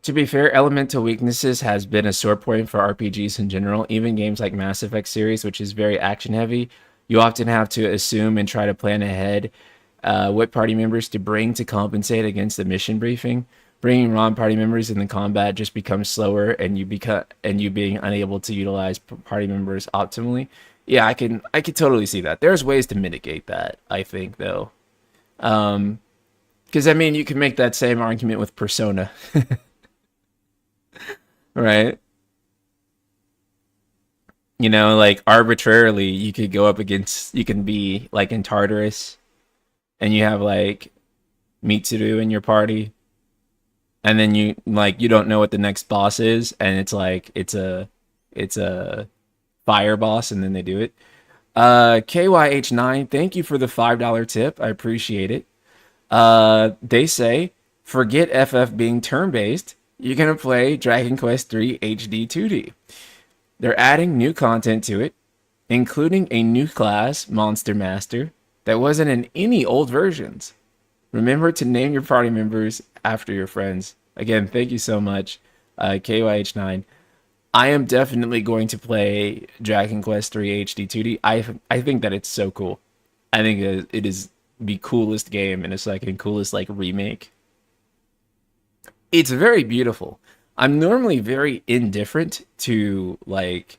To be fair, elemental weaknesses has been a sore point for RPGs in general. Even games like Mass Effect series, which is very action heavy, you often have to assume and try to plan ahead what party members to bring to compensate against the mission briefing. Bringing wrong party members in the combat just becomes slower, and you being unable to utilize party members optimally. Yeah, I can totally see that. There's ways to mitigate that, I think, though. Because I mean, you can make that same argument with Persona, right? Like arbitrarily, you could go up against, you can be like in Tartarus, and you have like Mitsuru in your party, and then you don't know what the next boss is, and it's like it's a fire boss, and then they do it. KYH9, thank you for the $5 tip. I appreciate it. They say, forget FF being turn-based. You're gonna play Dragon Quest III HD 2D. They're adding new content to it, including a new class, Monster Master, that wasn't in any old versions. Remember to name your party members after your friends. Again, thank you so much, KYH9. I am definitely going to play Dragon Quest III HD 2D. I think that it's so cool. I think it is the coolest game and it's like the coolest like remake. It's very beautiful. I'm normally very indifferent to like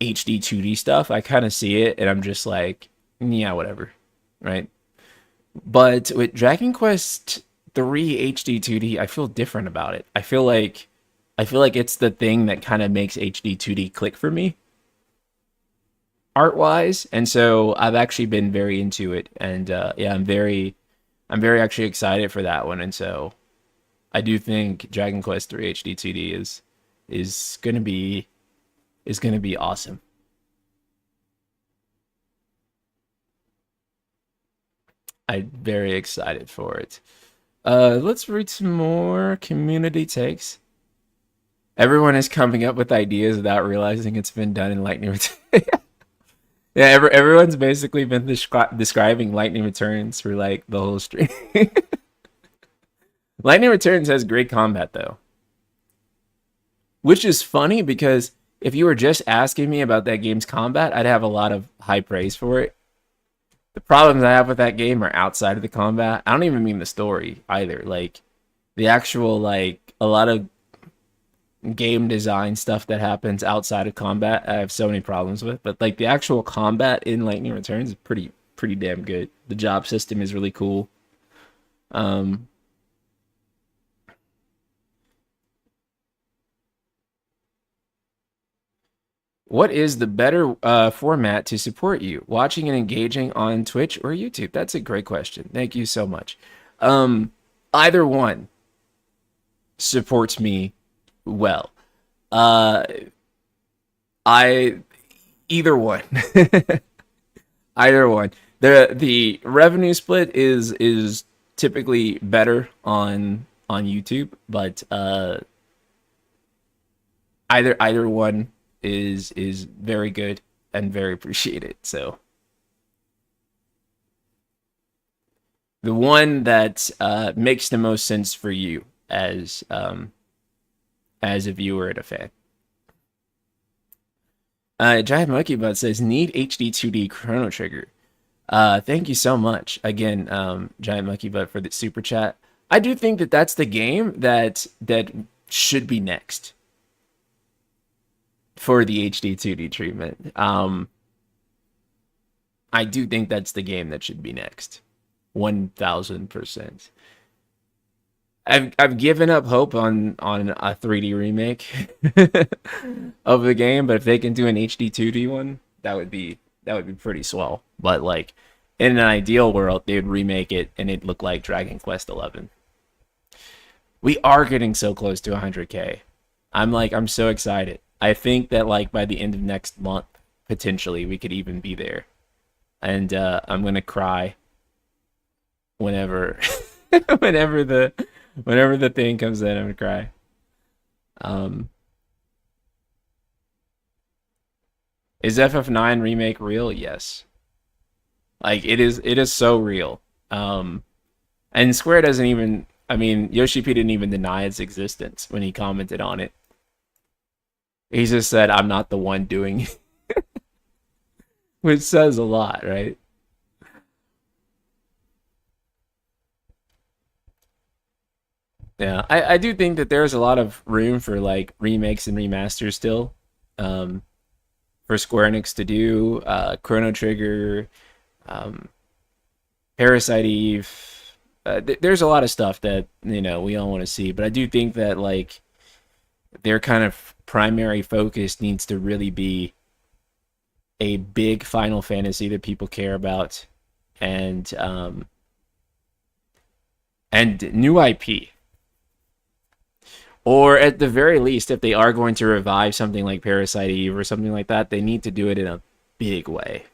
HD 2D stuff. I kind of see it and I'm just like, yeah, whatever, right? But with Dragon Quest 3 HD 2D, I feel different about it. I feel like it's the thing that kind of makes HD 2D click for me art wise, and so I've actually been very into it, and yeah, I'm very actually excited for that one, and so I do think Dragon Quest 3 HD 2D is gonna be is going to be awesome. I'm very excited for it. Let's read some more community takes. Everyone is coming up with ideas without realizing it's been done in Lightning Returns. Yeah, everyone's basically been describing Lightning Returns for like the whole stream. Lightning Returns has great combat though, which is funny because if you were just asking me about that game's combat, I'd have a lot of high praise for it. The problems I have with that game are outside of the combat. I don't even mean the story either. Like the actual like a lot of game design stuff that happens outside of combat, I have so many problems with. But like the actual combat in Lightning Returns is pretty damn good. The job system is really cool. What is the better format to support you? Watching and engaging on Twitch or YouTube? That's a great question. Thank you so much. Either one supports me well. I either one. Either one. The revenue split is typically better on YouTube, but either one is very good and very appreciated. So the one that makes the most sense for you as a viewer and a fan. Giant Monkey Butt says need HD 2D Chrono Trigger. Thank you so much again, Giant Monkey Butt, for the super chat. I do think that that's the game that should be next for the HD 2D treatment. I do think that's the game that should be next. 1000%. I've given up hope on a 3D remake of the game, but if they can do an HD 2D one, that would be pretty swell. But like in an ideal world, they would remake it and it'd look like Dragon Quest 11. We are getting so close to 100K. I'm so excited. I think that like by the end of next month, potentially we could even be there. And I'm gonna cry whenever whenever the thing comes in. I'm gonna cry. Is FF9 remake real? Yes. Like it is so real. And Square doesn't even, I mean, Yoshi P didn't even deny its existence when he commented on it. He just said, I'm not the one doing it. Which says a lot, right? Yeah, I do think that there's a lot of room for like remakes and remasters still. For Square Enix to do, Chrono Trigger, Parasite Eve. There's a lot of stuff that, you know, we all want to see, but I do think that like their kind of primary focus needs to really be a big Final Fantasy that people care about, and new IP. Or at the very least, if they are going to revive something like Parasite Eve or something like that, they need to do it in a big way.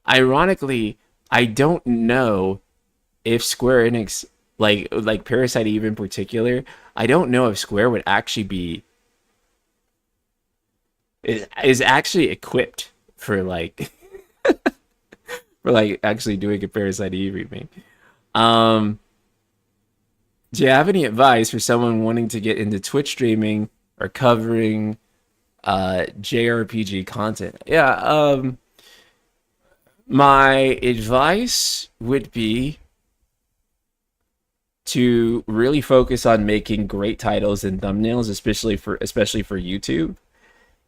Ironically, I don't know if Square Enix, like Parasite Eve in particular, I don't know if Square would actually be is actually equipped for like for like actually doing a Parasite Eve remake. Do you have any advice for someone wanting to get into Twitch streaming or covering JRPG content? Yeah, my advice would be to really focus on making great titles and thumbnails, especially for YouTube.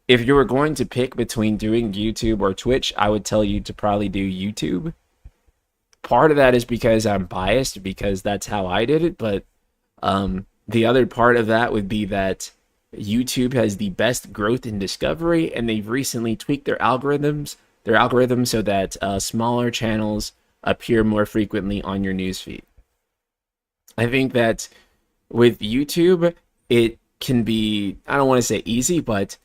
If you were going to pick between doing YouTube or Twitch, I would tell you to probably do YouTube. Part of that is because I'm biased, because that's how I did it, but the other part of that would be that YouTube has the best growth in discovery, and they've recently tweaked their algorithms so that smaller channels appear more frequently on your newsfeed. I think that with YouTube, it can be, I don't want to say easy, but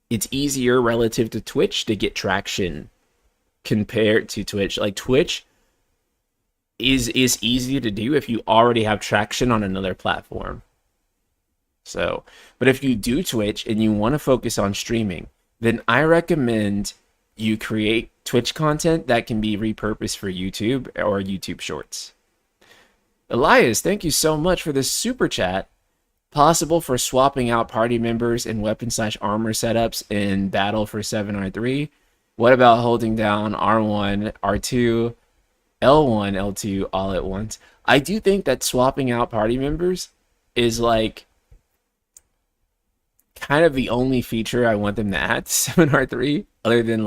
it's easier relative to Twitch to get traction compared to Twitch. Like Twitch is easy to do if you already have traction on another platform. So, but if you do Twitch and you want to focus on streaming, then I recommend you create Twitch content that can be repurposed for YouTube or YouTube Shorts. Elias, thank you so much for this super chat. Possible for swapping out party members and weapon/armor setups in battle for 7R3. What about holding down R1, R2, L1, L2 all at once? I do think that swapping out party members is like kind of the only feature I want them to add to 7R3, other than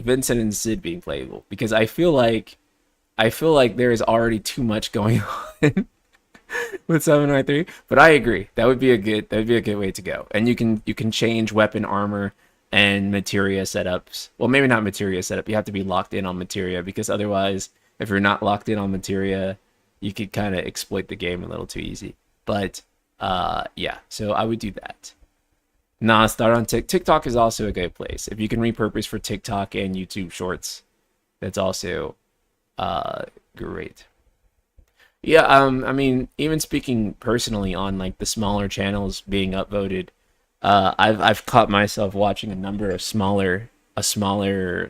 Vincent and Sid being playable, because I feel like there is already too much going on with 7R3. But I agree, that'd be a good way to go. And you can change weapon, armor, and materia setups. Well, maybe not materia setup. You have to be locked in on materia, because otherwise, if you're not locked in on materia, you could kind of exploit the game a little too easy. But yeah, so I would do that. Nah, start on TikTok is also a good place. If you can repurpose for TikTok and YouTube Shorts, that's also great. Yeah, I mean, even speaking personally on like the smaller channels being upvoted, I've caught myself watching a number of smaller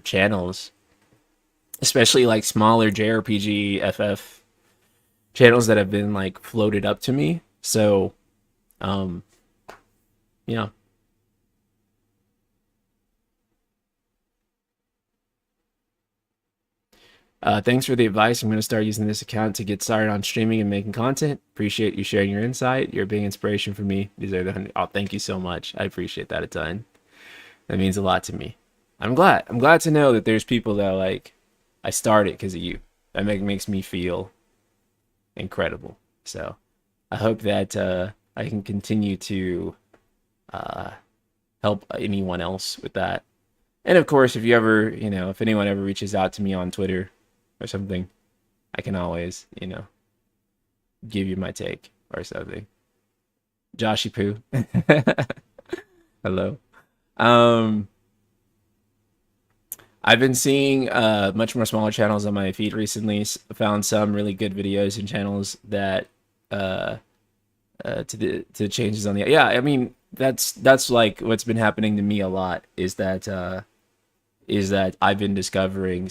channels, especially like smaller JRPG FF channels that have been like floated up to me. So, yeah. Thanks for the advice. I'm going to start using this account to get started on streaming and making content. Appreciate you sharing your insight. You're being inspiration for me. These are the 100. Oh, thank you so much. I appreciate that a ton. That means a lot to me. I'm glad. I'm glad to know that there's people that like I started because of you. That makes me feel incredible. So I hope that I can continue to help anyone else with that. And of course, if you ever, if anyone ever reaches out to me on Twitter or something, I can always, give you my take or something. Joshy Poo. Hello. I've been seeing much more smaller channels on my feed recently. Found some really good videos and channels that to the changes on the, yeah, I mean, that's like what's been happening to me a lot is that I've been discovering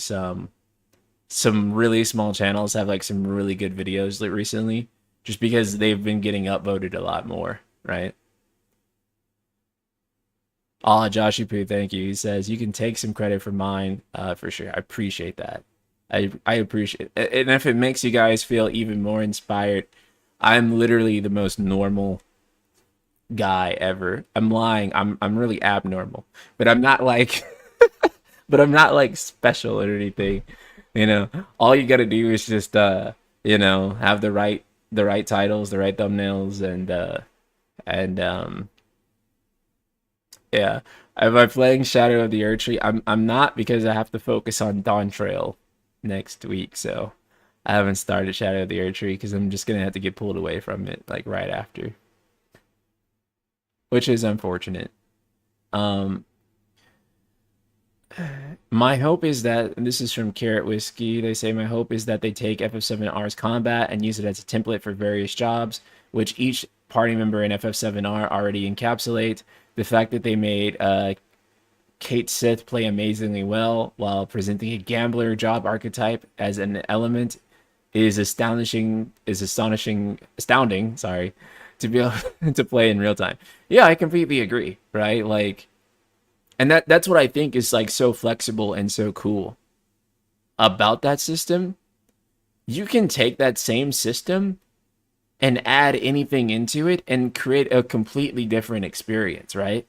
some really small channels have like some really good videos recently, just because they've been getting upvoted a lot more, right? Ah, Joshy Poo, thank you. He says you can take some credit for mine, for sure. I appreciate that. I appreciate it. And if it makes you guys feel even more inspired, I'm literally the most normal guy ever. I'm lying. I'm really abnormal, but I'm not like but I'm not like special or anything. All you gotta do is just have the right titles, the right thumbnails, and yeah. Am I playing Shadow of the Erdtree? I'm not, because I have to focus on Dawn Trail next week, so I haven't started Shadow of the Erdtree because I'm just gonna have to get pulled away from it like right after, which is unfortunate. My hope is that, and this is from Carrot Whiskey, they say, my hope is that they take FF7R's combat and use it as a template for various jobs, which each party member in FF7R already encapsulate. The fact that they made Kate Sith play amazingly well while presenting a gambler job archetype as an element is astounding, sorry, to be able to play in real time. Yeah, I completely agree, right? Like, and that's what I think is like so flexible and so cool about that system. You can take that same system and add anything into it and create a completely different experience, right?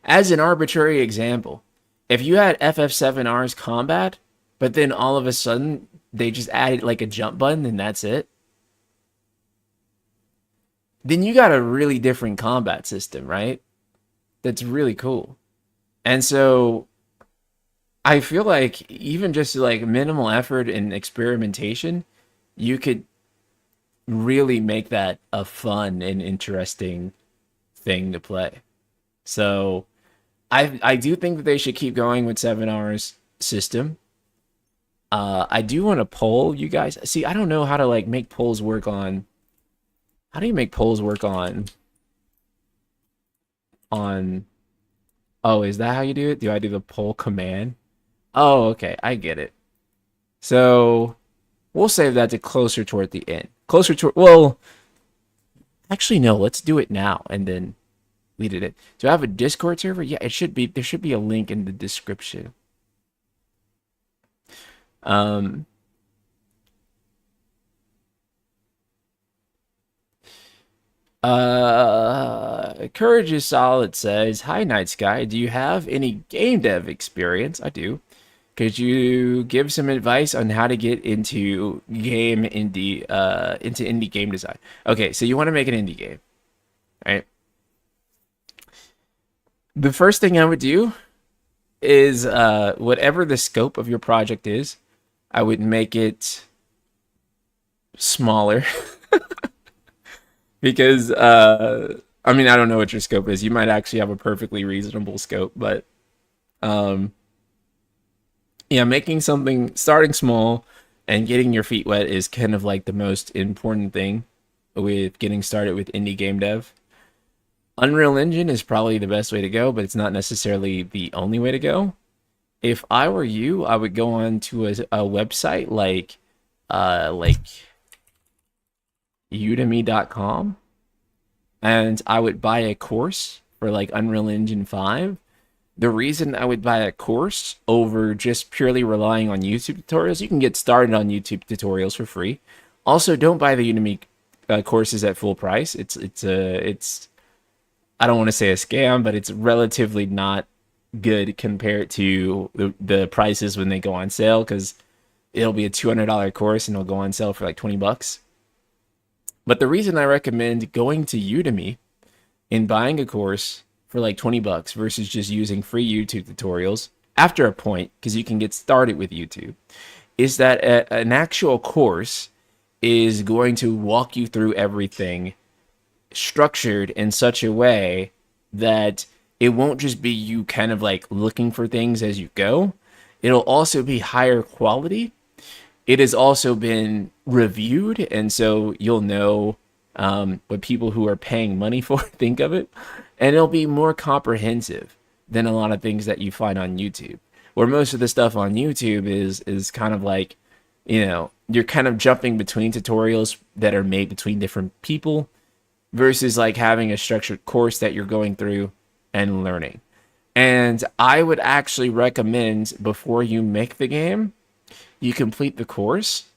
As an arbitrary example, if you had FF7R's combat, but then all of a sudden they just added like a jump button and that's it, then you got a really different combat system, right? That's really cool. And so I feel like even just like minimal effort and experimentation, you could really make that a fun and interesting thing to play. So I do think that they should keep going with 7 hours system. I do want to poll you guys. See, I don't know how to like make polls work on. How do you make polls work on? Oh, is that how you do it? Do I do the poll command? Oh, okay, I get it. So we'll save that to closer toward the end. Closer to well, actually no. Let's do it now and then lead it in. Do I have a Discord server? Yeah, it should be. There should be a link in the description. Um, Courage is Solid says, "Hi, Night Sky. Do you have any game dev experience?" I do. Could you give some advice on how to get into indie game design? Okay, so you want to make an indie game, right? The first thing I would do is whatever the scope of your project is, I would make it smaller because I mean I don't know what your scope is. You might actually have a perfectly reasonable scope, but um yeah, making something starting small and getting your feet wet is kind of like the most important thing with getting started with indie game dev. Unreal Engine is probably the best way to go, but it's not necessarily the only way to go. If I were you, I would go on to a website like udemy.com and I would buy a course for like Unreal Engine 5. The reason I would buy a course over just purely relying on YouTube tutorials, you can get started on YouTube tutorials for free. Also, don't buy the Udemy courses at full price. It's I don't want to say a scam, but it's relatively not good compared to the prices when they go on sale because it'll be a $200 course and it'll go on sale for like 20 bucks. But the reason I recommend going to Udemy and buying a course for like 20 bucks versus just using free YouTube tutorials after a point, because you can get started with YouTube, is that an actual course is going to walk you through everything structured in such a way that it won't just be you kind of like looking for things as you go. It'll also be higher quality. It has also been reviewed, and so you'll know what people who are paying money for think of it, and it'll be more comprehensive than a lot of things that you find on YouTube. Where most of the stuff on YouTube is kind of like, you're kind of jumping between tutorials that are made between different people versus like having a structured course that you're going through and learning. And I would actually recommend before you make the game, you complete the course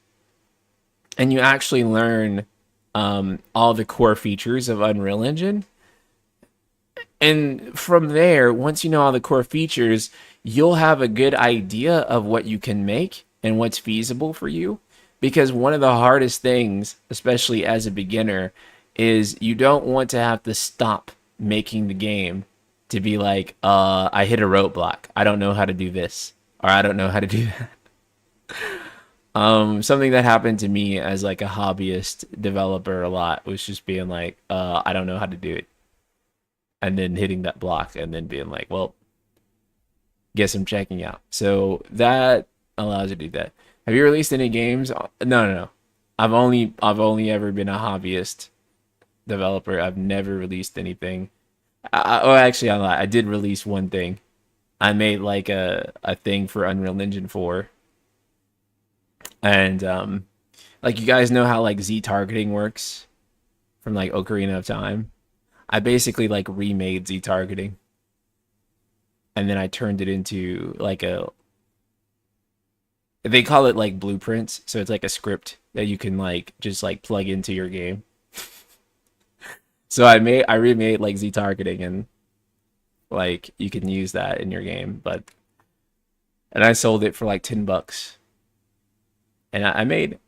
and you actually learn all the core features of Unreal Engine. And from there, once you know all the core features, you'll have a good idea of what you can make and what's feasible for you. Because one of the hardest things, especially as a beginner, is you don't want to have to stop making the game to be like, I hit a roadblock. I don't know how to do this, or I don't know how to do that. Something that happened to me as like a hobbyist developer a lot was just being like, I don't know how to do it. And then hitting that block and then being like, well, guess I'm checking out. So that allows you to do that. Have you released any games? No. I've only ever been a hobbyist developer. I've never released anything. Actually, I lied. I did release one thing. I made like a thing for Unreal Engine 4. And like you guys know how like Z targeting works from like Ocarina of Time. I basically like remade Z targeting. And then I turned it into like they call it like blueprints, so it's like a script that you can like just like plug into your game. So I remade like Z targeting and like you can use that in your game, and I sold it for like 10 bucks. And I made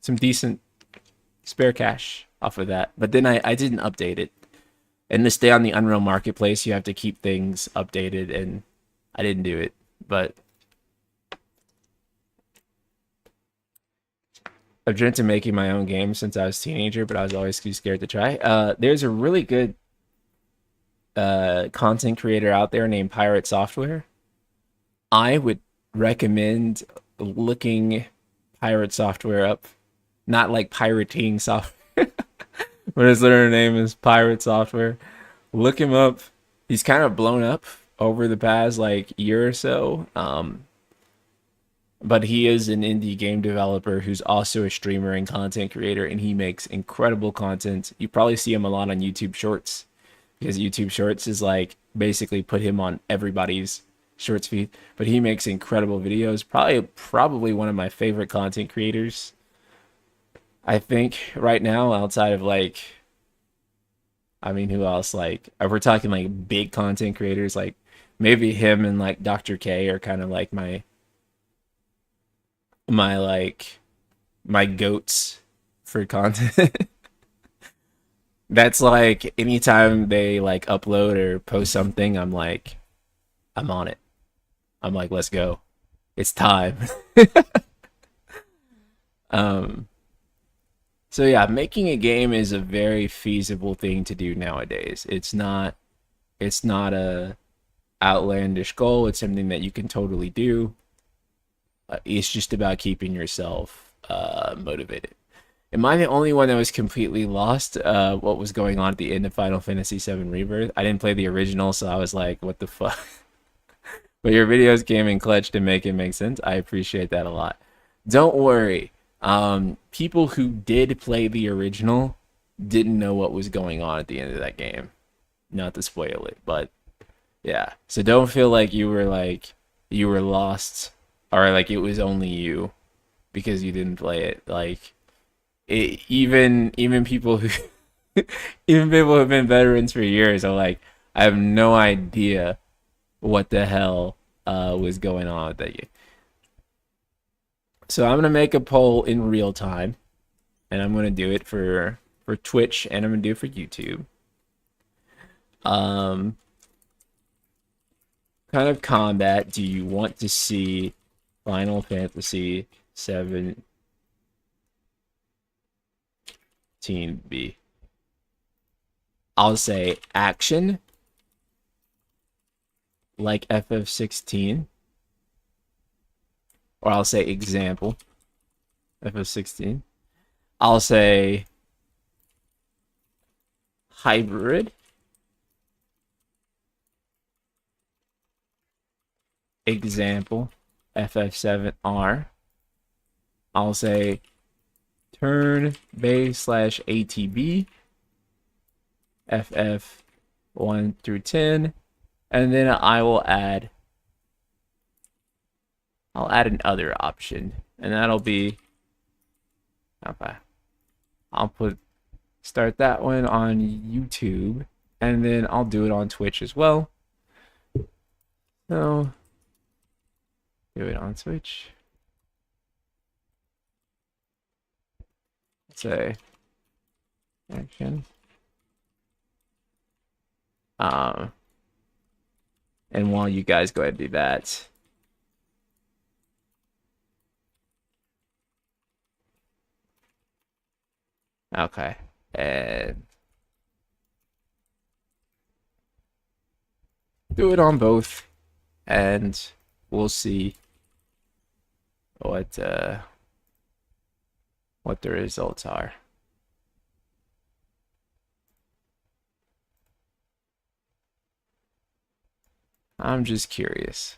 some decent spare cash off of that. But then I didn't update it. And to stay on the Unreal Marketplace, you have to keep things updated, and I didn't do it. But I've dreamt of making my own game since I was a teenager, but I was always too scared to try. There's a really good content creator out there named Pirate Software. I would recommend looking Pirate Software up, not like pirating software, but his literal name is Pirate Software. Look him up. He's kind of blown up over the past like year or so. But he is an indie game developer who's also a streamer and content creator, and he makes incredible content. You probably see him a lot on YouTube Shorts because YouTube Shorts is like basically put him on everybody's Shorts feed. But he makes incredible videos. Probably one of my favorite content creators. I think right now, outside of like, I mean, who else? Like, if we're talking like big content creators, like maybe him and like Dr. K are kind of like my like my goats for content. That's like anytime they like upload or post something, I'm on it. I'm like, let's go. It's time. um so yeah, making a game is a very feasible thing to do nowadays. It's not a outlandish goal. It's something that you can totally do. It's just about keeping yourself motivated. Am I the only one that was completely lost what was going on at the end of Final Fantasy VII Rebirth? I didn't play the original, so I was like, what the fuck? But your videos came in clutch to make it make sense. I appreciate that a lot. Don't worry. People who did play the original didn't know what was going on at the end of that game. Not to spoil it, but yeah. So don't feel like you were lost or like it was only you because you didn't play it. Like even people who even people who've been veterans for years are like, I have no idea what the hell was going on with that game. So I'm gonna make a poll in real time, and I'm gonna do it for Twitch, and I'm gonna do it for YouTube. Um, kind of combat do you want to see Final Fantasy 17 be? I'll say action, like FF16, or I'll say example, FF16. I'll say hybrid, example, FF7R. I'll say turn-based / ATB, FF 1 through 10, and then I'll add an other option, and that'll be okay. I'll start that one on YouTube, and then I'll do it on Twitch as well. So do it on Twitch. Let's say action. And while you guys go ahead and do that, okay, and do it on both, and we'll see what the results are. I'm just curious.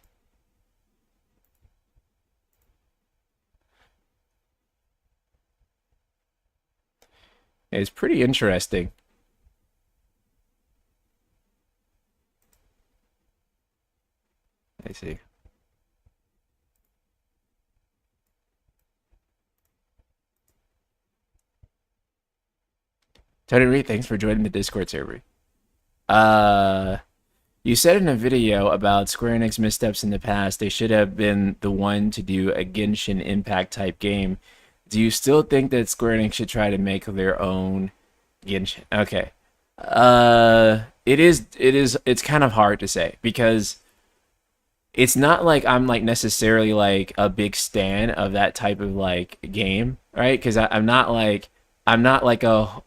It's pretty interesting. I see. Tony Reed, thanks for joining the Discord server. You said in a video about Square Enix missteps in the past, they should have been the one to do a Genshin Impact type game. Do you still think that Square Enix should try to make their own Genshin? Okay. It's kind of hard to say because it's not like I'm like necessarily like a big stan of that type of like game. right? Because I'm not like a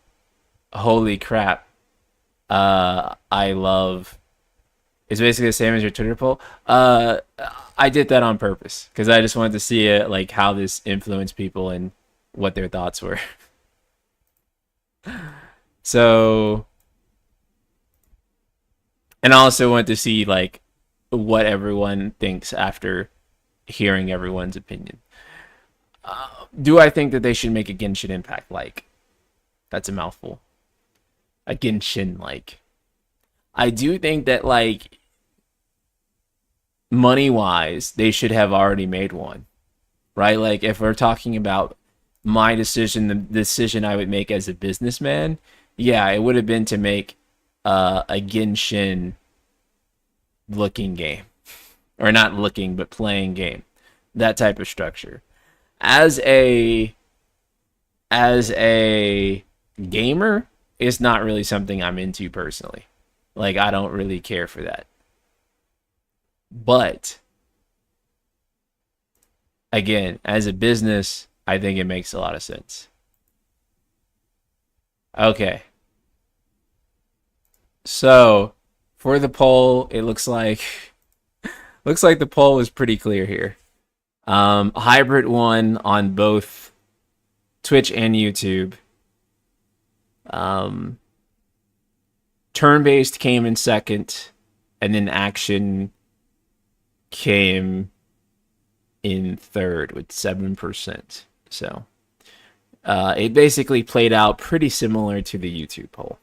holy crap. I love. It's basically the same as your Twitter poll. I did that on purpose because I just wanted to see it, like how this influenced people and what their thoughts were. So, and I also want to see like what everyone thinks after hearing everyone's opinion. Do I think that they should make a Genshin Impact like? That's a mouthful. A Genshin like. I do think that like money wise, they should have already made one, right? Like if we're talking about my decision, the decision I would make as a businessman, yeah, it would have been to make a Genshin looking game, or not looking, but playing game, that type of structure. As a gamer, it's not really something I'm into personally. Like I don't really care for that. But again, as a business, I think it makes a lot of sense. Okay. So, for the poll, it looks like the poll was pretty clear here. Hybrid won on both Twitch and YouTube. Um, Turn-based came in second, and then action came in third with 7%. So it basically played out pretty similar to the YouTube poll.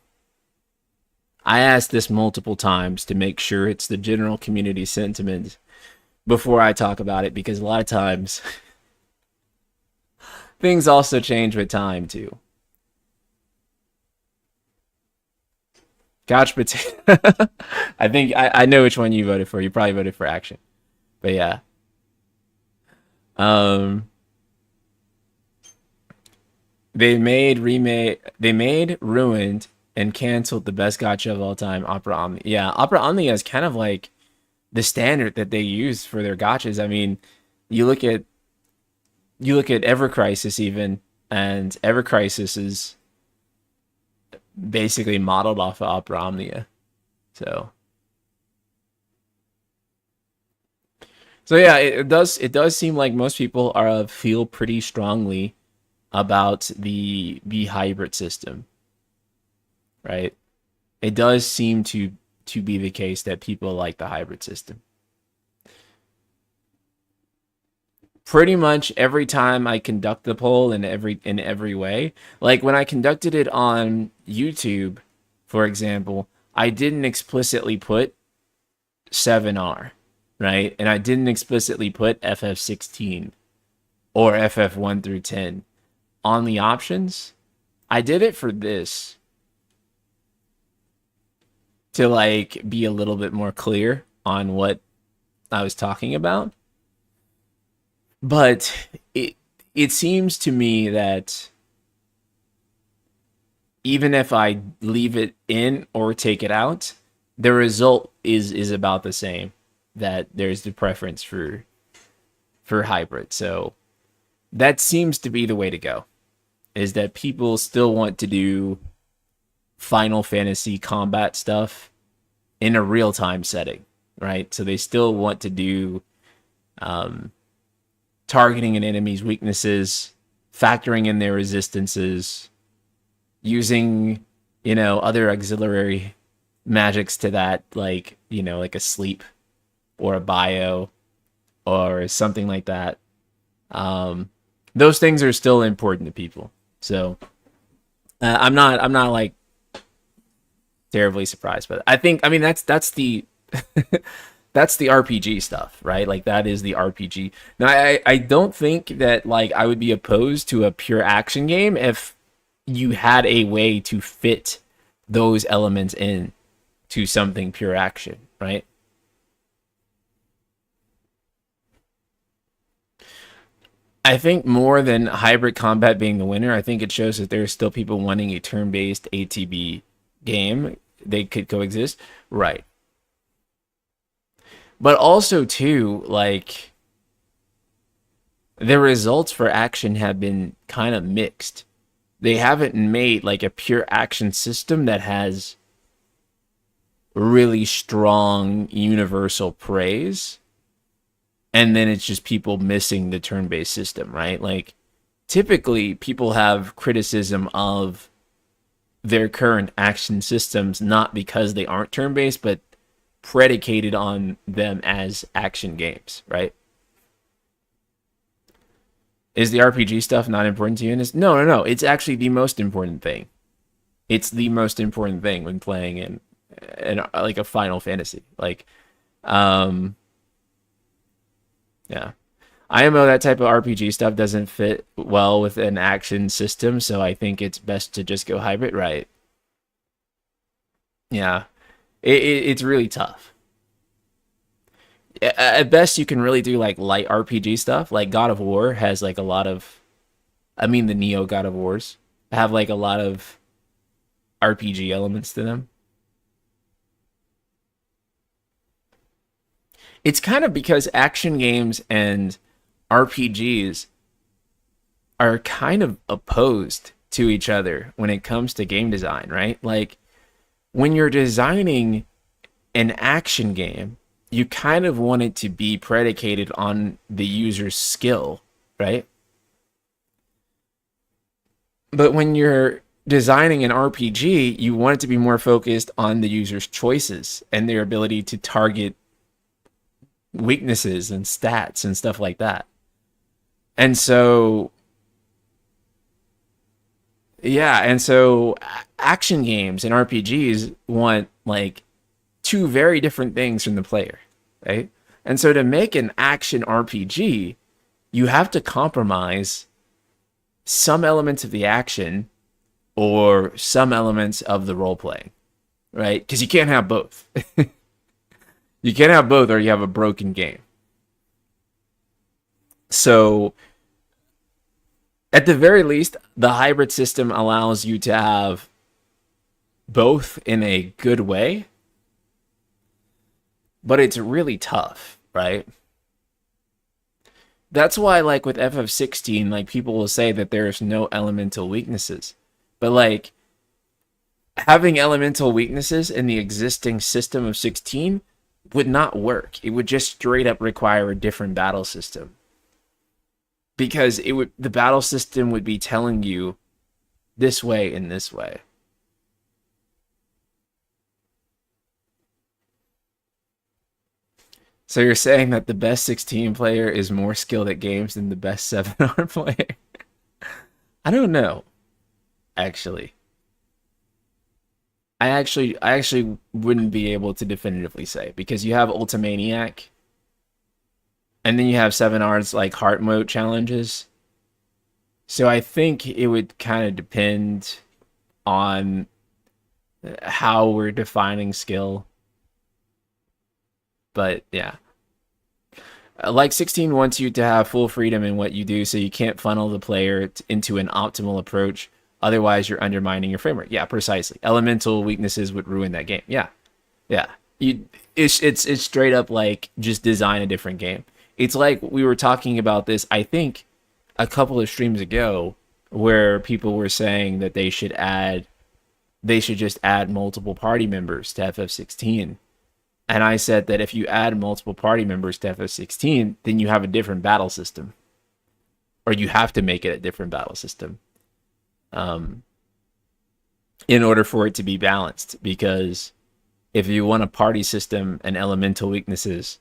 I asked this multiple times to make sure it's the general community sentiment before I talk about it, because a lot of times things also change with time too. Couch potato. I think I know which one you voted for. You probably voted for action. But yeah. Um they made ruined and canceled the best gacha of all time, Opera Omni. Yeah, Opera Omni is kind of like the standard that they use for their gachas. I mean, you look at Ever Crisis even, and Ever Crisis is basically modeled off of Opera Omnia. So yeah, it does seem like most people are feel pretty strongly about the hybrid system, right? It does seem to be the case that people like the hybrid system. Pretty much every time I conduct the poll in every way, like when I conducted it on YouTube, for example, I didn't explicitly put 7R, right? And I didn't explicitly put FF16 or FF1 through 10 on the options. I did it for this to like be a little bit more clear on what I was talking about. But it seems to me that even if I leave it in or take it out, the result is about the same. That there's the preference for hybrid. So that seems to be the way to go. Is that people still want to do Final Fantasy combat stuff in a real-time setting, right? So they still want to do targeting an enemy's weaknesses, factoring in their resistances, using, other auxiliary magics to that, like, like a sleep or a bio or something like that. Those things are still important to people. So I'm not like terribly surprised, but I mean that's the that's the RPG stuff, right? Like that is the RPG. Now I don't think that like I would be opposed to a pure action game if you had a way to fit those elements in to something pure action, right? I think more than hybrid combat being the winner, I think it shows that there's still people wanting a turn-based ATB game. They could coexist, right? But also too, like the results for action have been kind of mixed. They haven't made like a pure action system that has really strong universal praise, and then it's just people missing the turn-based system, right? Like typically people have criticism of their current action systems not because they aren't turn-based, but predicated on them as action games, right? Is the RPG stuff not important to you? And it's, no, no, no. It's actually the most important thing. It's the most important thing when playing in like a Final Fantasy. Like, um, yeah. IMO, that type of RPG stuff doesn't fit well with an action system, so I think it's best to just go hybrid, right? Yeah. It's really tough. At best, you can really do like light RPG stuff. Like God of War has like a lot of, I mean, the Neo God of Wars have like a lot of RPG elements to them. It's kind of because action games and RPGs are kind of opposed to each other when it comes to game design, right? Like when you're designing an action game, you kind of want it to be predicated on the user's skill, right? But when you're designing an RPG, you want it to be more focused on the user's choices and their ability to target weaknesses and stats and stuff like that. And so, yeah, and so action games and RPGs want like two very different things from the player, right? And so to make an action RPG, you have to compromise some elements of the action or some elements of the role playing, right? Because you can't have both. You can't have both or you have a broken game. So at the very least, the hybrid system allows you to have both in a good way, but it's really tough, right? That's why, like with FF16, like people will say that there's no elemental weaknesses, but like having elemental weaknesses in the existing system of 16 would not work. It would just straight up require a different battle system because the battle system would be telling you this way and this way. So you're saying that the best 16 player is more skilled at games than the best 7R player? I don't know, actually. I actually wouldn't be able to definitively say because you have Ultimaniac and then you have 7R's like heart mode challenges. So I think it would kind of depend on how we're defining skill. But yeah, like 16 wants you to have full freedom in what you do, so you can't funnel the player into an optimal approach. Otherwise, you're undermining your framework. Yeah, precisely. Elemental weaknesses would ruin that game. Yeah, yeah. It's straight up like just design a different game. It's like we were talking about this, I think, a couple of streams ago, where people were saying that they should just add multiple party members to FF16. And I said that if you add multiple party members to FF16, then you have a different battle system, or you have to make it a different battle system, um, in order for it to be balanced. Because if you want a party system and elemental weaknesses,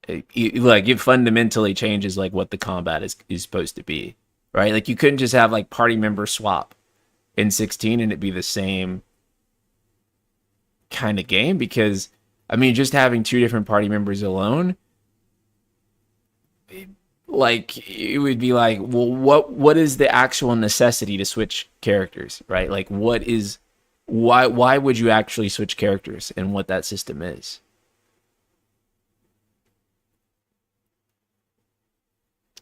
it fundamentally changes like what the combat is supposed to be, right? Like you couldn't just have like party member swap in 16 and it be the same kind of game, because I mean just having two different party members alone, like it would be like, well, what is the actual necessity to switch characters, right? Like what is why would you actually switch characters and what that system is?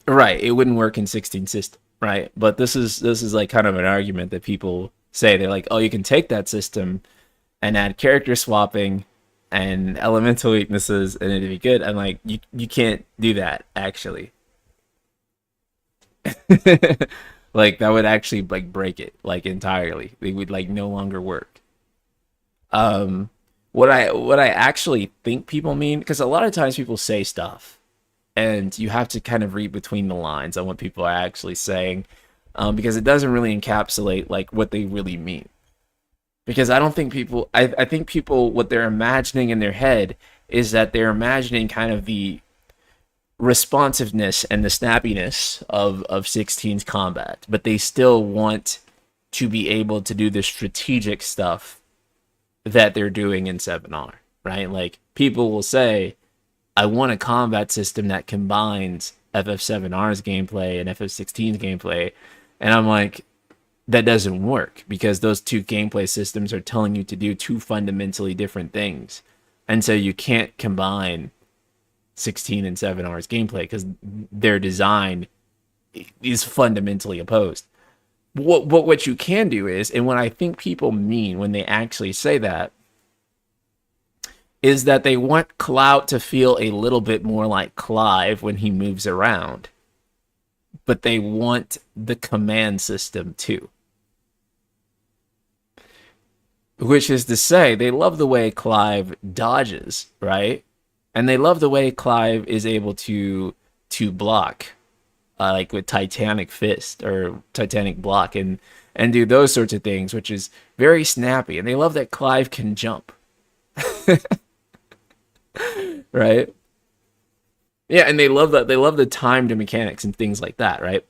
Right, it wouldn't work in 16 system, right? But this is like kind of an argument that people say. They're like, oh, you can take that system and add character swapping and elemental weaknesses and it'd be good. I'm like, you can't do that actually. Like that would actually like break it like entirely. They would like no longer work. Um, what I actually think people mean, because a lot of times people say stuff, and you have to kind of read between the lines on what people are actually saying, because it doesn't really encapsulate like what they really mean. Because I don't think people, I think people, what they're imagining in their head is that they're imagining kind of the responsiveness and the snappiness of 16's combat, but they still want to be able to do the strategic stuff that they're doing in 7R, right? Like people will say, I want a combat system that combines FF7R's gameplay and FF16's gameplay. And I'm like, that doesn't work because those two gameplay systems are telling you to do two fundamentally different things. And so you can't combine 16 and 7R's gameplay because their design is fundamentally opposed. What you can do is, and what I think people mean when they actually say that, is that they want Cloud to feel a little bit more like Clive when he moves around, but they want the command system too. Which is to say, they love the way Clive dodges, right? And they love the way Clive is able to block, like with Titanic Fist or Titanic Block, and do those sorts of things, which is very snappy. And they love that Clive can jump, right? Yeah, and they love that. They love the timed mechanics and things like that, right?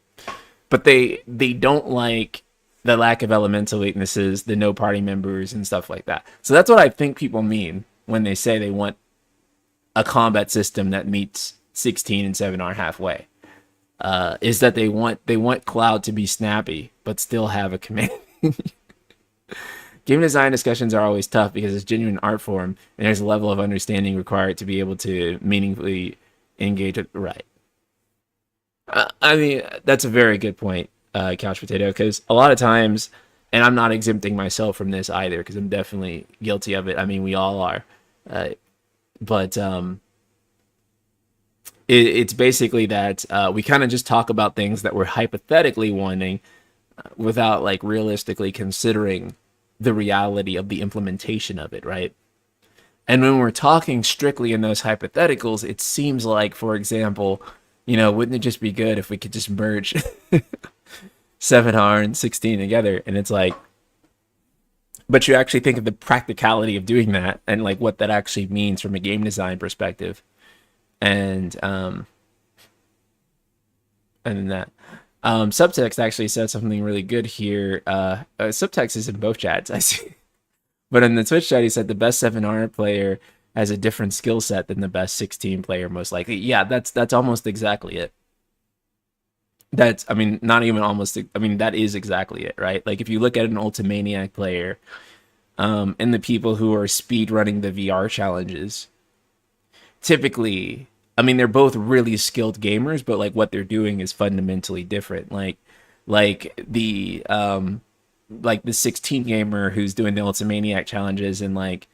But they don't like the lack of elemental weaknesses, the no party members, and stuff like that. So that's what I think people mean when they say they want a combat system that meets 16 and 7R halfway. Is that they want Cloud to be snappy, but still have a command. Game design discussions are always tough because it's genuine art form, and there's a level of understanding required to be able to meaningfully engage with. Right. I mean, that's a very good point, Couch Potato, because a lot of times, and I'm not exempting myself from this either, because I'm definitely guilty of it. I mean, we all are. But it's basically that we kind of just talk about things that we're hypothetically wanting without like realistically considering the reality of the implementation of it, right? And when we're talking strictly in those hypotheticals, it seems like, for example, wouldn't it just be good if we could just merge 7R and 16 together? And it's like, but you actually think of the practicality of doing that and like what that actually means from a game design perspective. And then that subtext actually said something really good here. Subtext is in both chats, I see. But in the Twitch chat, he said the best 7R player has a different skill set than the best 16 player, most likely. Yeah, that's almost exactly it. I mean, not even almost, I mean, that is exactly it, right? Like if you look at an Ultimaniac player, and the people who are speed running the VR challenges, typically, I mean, they're both really skilled gamers, but like what they're doing is fundamentally different. Like the 16 gamer who's doing the Ultimaniac challenges and like,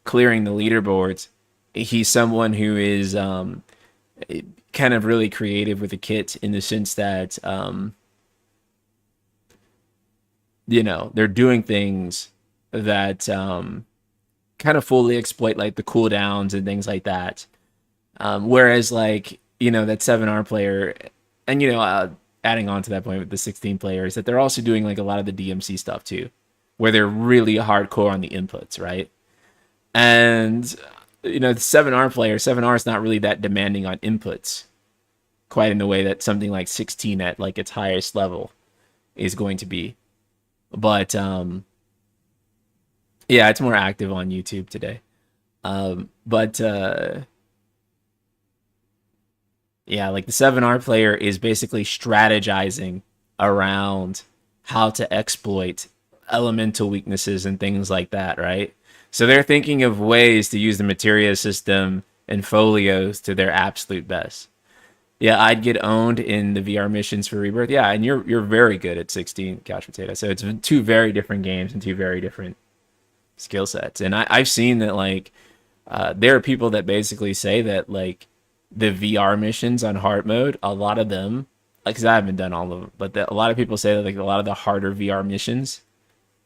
clearing the leaderboards. He's someone who is kind of really creative with the kit in the sense that they're doing things that kind of fully exploit like the cooldowns and things like that. Whereas like, that 7R player, and adding on to that point with the 16 players, that they're also doing like a lot of the DMC stuff too, where they're really hardcore on the inputs, right? And the 7R is not really that demanding on inputs, quite in the way that something like 16 at like its highest level is going to be. But yeah, it's more active on YouTube today. But yeah, like the 7R player is basically strategizing around how to exploit elemental weaknesses and things like that, right? So they're thinking of ways to use the materia system and folios to their absolute best. Yeah, I'd get owned in the VR missions for Rebirth. Yeah, and you're very good at 16, Couch Potato. So it's two very different games and two very different skill sets. And I've seen that like there are people that basically say that like the VR missions on hard mode, a lot of them, like, cause I haven't done all of them, but a lot of people say that like a lot of the harder VR missions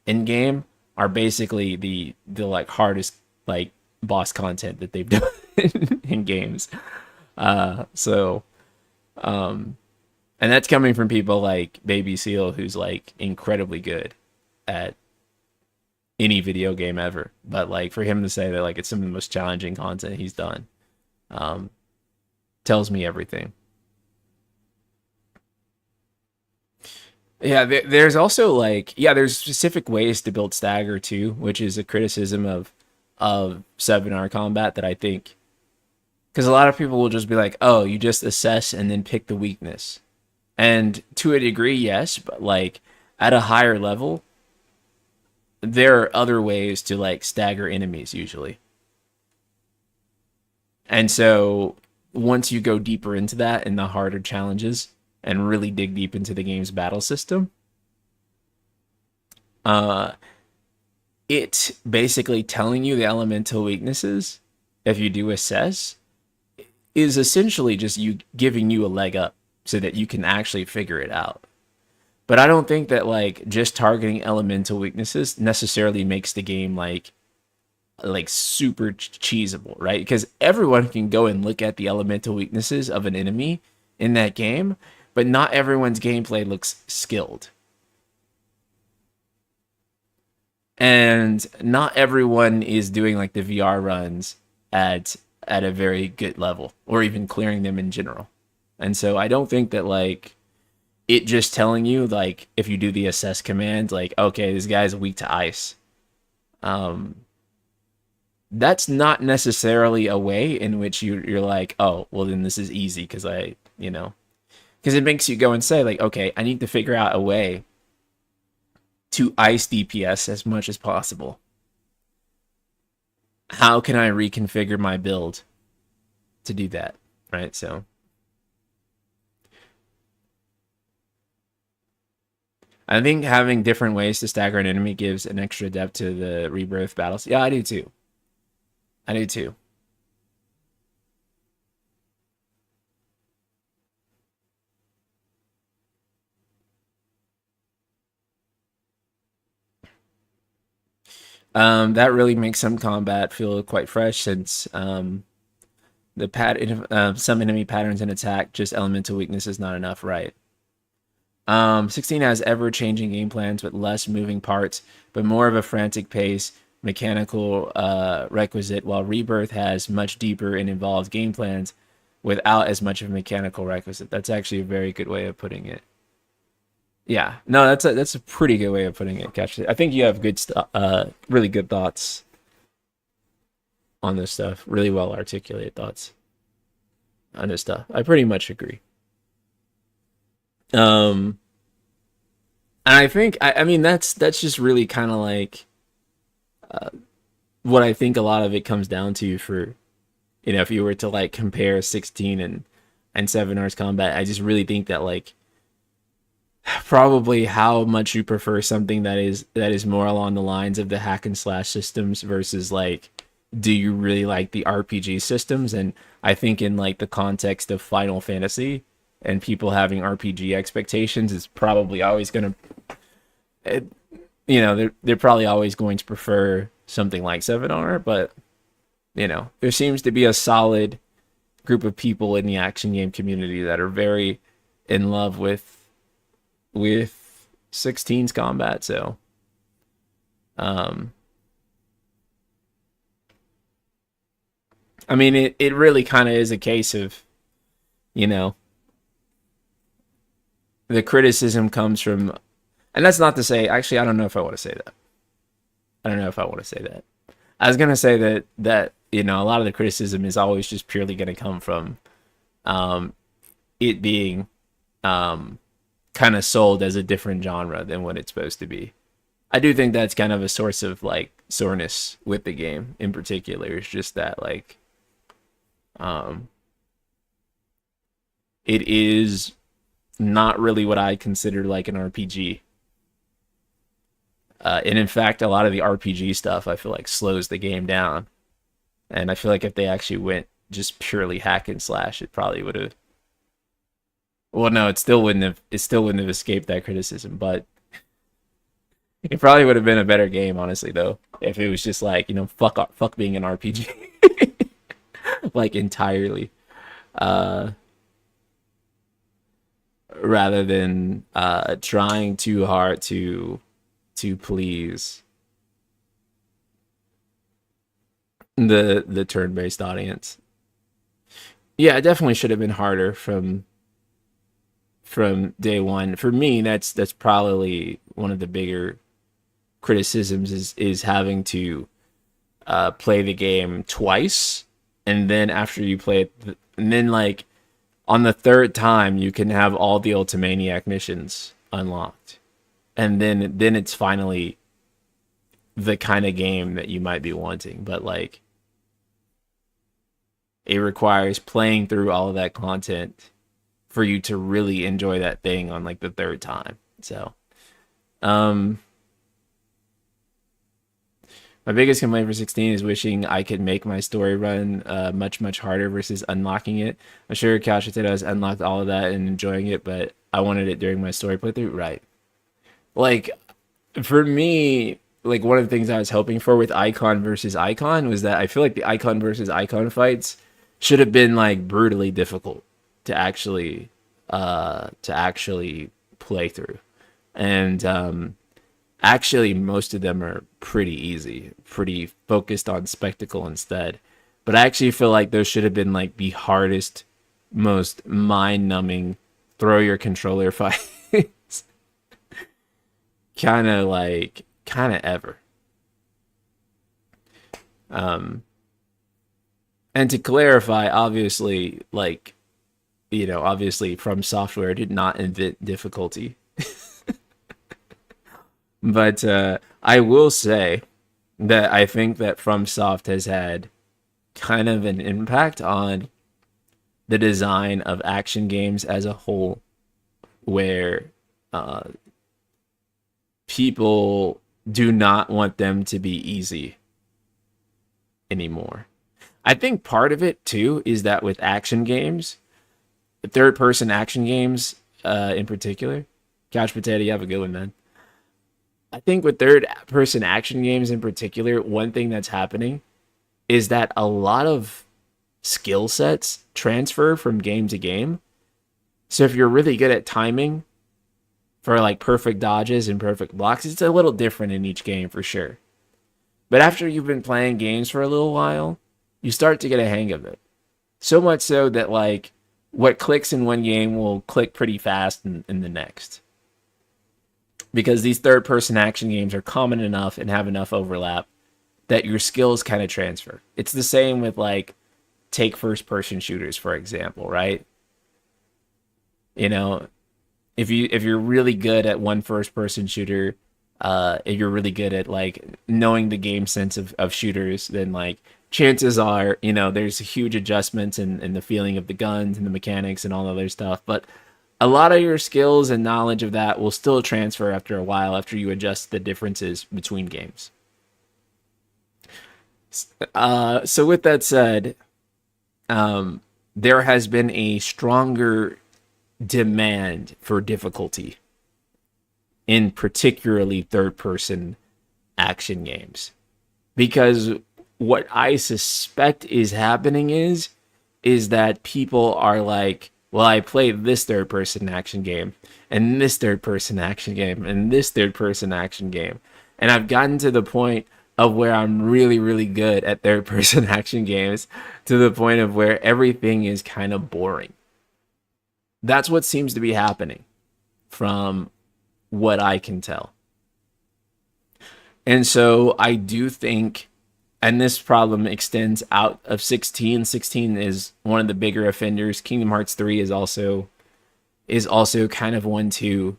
in game are basically the like hardest like boss content that they've done in games. So and that's coming from people like Baby Seal, who's like incredibly good at any video game ever. But like for him to say that like it's some of the most challenging content he's done, um, tells me everything. Yeah, there's also like there's specific ways to build stagger too, which is a criticism of 7R combat that I think, because a lot of people will just be like, oh, you just assess and then pick the weakness. And to a degree, yes, but like at a higher level, there are other ways to like stagger enemies usually. And so once you go deeper into that and the harder challenges and really dig deep into the game's battle system, uh, it basically telling you the elemental weaknesses, if you do assess, is essentially just you giving you a leg up so that you can actually figure it out. But I don't think that like just targeting elemental weaknesses necessarily makes the game like super cheesable, right? Because everyone can go and look at the elemental weaknesses of an enemy in that game, but not everyone's gameplay looks skilled. And not everyone is doing like the VR runs at a very good level or even clearing them in general. And so I don't think that like it just telling you like if you do the assess command like okay, this guy's weak to ice. Um that's not necessarily a way in which you're like, oh, well then this is easy because because it makes you go and say like, okay, I need to figure out a way to ice DPS as much as possible. How can I reconfigure my build to do that? Right? So I think having different ways to stagger an enemy gives an extra depth to the rebirth battles. Yeah, I do too. I do too. That really makes some combat feel quite fresh since the some enemy patterns and attack, just elemental weakness is not enough, right? 16 has ever-changing game plans with less moving parts, but more of a frantic pace, mechanical requisite, while Rebirth has much deeper and involved game plans without as much of a mechanical requisite. That's actually a very good way of putting it. Yeah, no, that's a pretty good way of putting it, Catch. I think you have really good thoughts on this stuff. Really well articulated thoughts on this stuff. I pretty much agree. Um, and I think I mean that's just really kind of like what I think a lot of it comes down to for if you were to like compare 16 and 7 R's combat. I just really think that like probably how much you prefer something that is more along the lines of the hack and slash systems versus like do you really like the RPG systems. And I think in like the context of Final Fantasy and people having RPG expectations, it's probably always going to they're probably always going to prefer something like 7R. But there seems to be a solid group of people in the action game community that are very in love with 16's combat. So um I mean it really kind of is a case of you know the criticism comes from, and that's not to say, actually I don't know if I want to say that. I don't know if I want to say that. I was going to say that a lot of the criticism is always just purely going to come from um it being um kind of sold as a different genre than what it's supposed to be. I do think that's kind of a source of like soreness with the game in particular. It's just that like um it is not really what I consider like an RPG. And in fact, a lot of the RPG stuff I feel like slows the game down. And I feel like if they actually went just purely hack and slash, it probably would have. Well, no, it still wouldn't have. It still wouldn't have escaped that criticism, but it probably would have been a better game, honestly, though, if it was just like, fuck being an RPG, like entirely, uh, rather than trying too hard to please the turn-based audience. Yeah, it definitely should have been harder from day one. For me, that's probably one of the bigger criticisms is having to play the game twice, and then after you play it, and then like on the third time you can have all the Ultimaniac missions unlocked, and then it's finally the kind of game that you might be wanting. But like, it requires playing through all of that content for you to really enjoy that thing on like the third time. So um my biggest complaint for 16 is wishing I could make my story run much harder versus unlocking it. I'm sure Couch Potatoes unlocked all of that and enjoying it, but I wanted it during my story playthrough. Right. Like, for me, like one of the things I was hoping for with Icon versus Icon was that I feel like the Icon versus Icon fights should have been like brutally difficult to actually play through. And actually most of them are pretty easy, pretty focused on spectacle instead. But I actually feel like those should have been like the hardest, most mind-numbing throw your controller fights kind of ever. And to clarify, obviously, like, obviously From Software did not invent difficulty. But I will say that I think that FromSoft has had kind of an impact on the design of action games as a whole, where people do not want them to be easy anymore. I think part of it too is that with action games, third-person action games in particular, Couch Potato, you have a good one, man. I think with third-person action games in particular, one thing that's happening is that a lot of skill sets transfer from game to game. So if you're really good at timing for like perfect dodges and perfect blocks, it's a little different in each game for sure. But after you've been playing games for a little while, you start to get a hang of it. So much so that like what clicks in one game will click pretty fast in the next. Because these third-person action games are common enough and have enough overlap that your skills kind of transfer. It's the same with like take first-person shooters, for example, right? If you're really good at one first-person shooter, if you're really good at like knowing the game sense of shooters, then like chances are, there's huge adjustments in the feeling of the guns and the mechanics and all the other stuff. But a lot of your skills and knowledge of that will still transfer after a while, after you adjust the differences between games. So with that said, there has been a stronger demand for difficulty in particularly third-person action games. Because what I suspect is happening is that people are like, well, I played this third-person action game, and this third-person action game, and this third-person action game. And I've gotten to the point of where I'm really, really good at third-person action games, to the point of where everything is kind of boring. That's what seems to be happening from what I can tell. And so I do think, and this problem extends out of 16. 16 is one of the bigger offenders. Kingdom Hearts 3 is also kind of one too.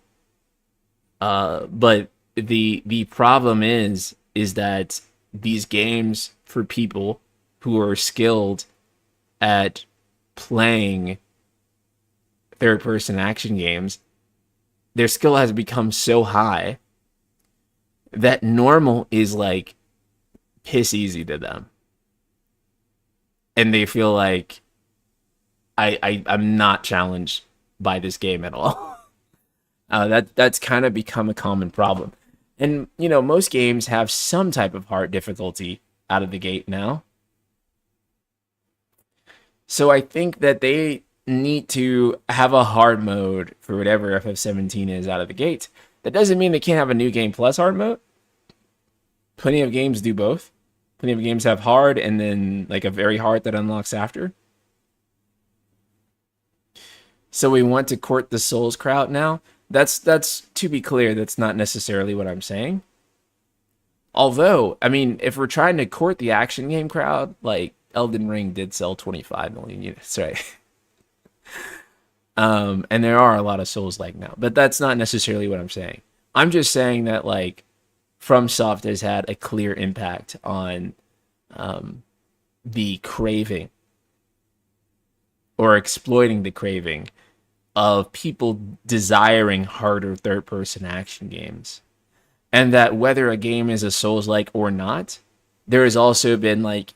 But the problem is that these games, for people who are skilled at playing third-person action games, their skill has become so high that normal is like piss easy to them, and they feel like I'm not challenged by this game at all. That's kind of become a common problem, and most games have some type of hard difficulty out of the gate now. So I think that they need to have a hard mode for whatever FF17 is out of the gate. That doesn't mean they can't have a new game plus hard mode. Plenty of games do both. Plenty of games have hard and then like a very hard that unlocks after. So we want to court the Souls crowd now. That's to be clear, that's not necessarily what I'm saying. Although, I mean, if we're trying to court the action game crowd, like Elden Ring did sell 25 million units, right? And there are a lot of Souls like now, but that's not necessarily what I'm saying. I'm just saying that like FromSoft has had a clear impact on the craving or exploiting the craving of people desiring harder third-person action games. And that whether a game is a Souls-like or not, there has also been like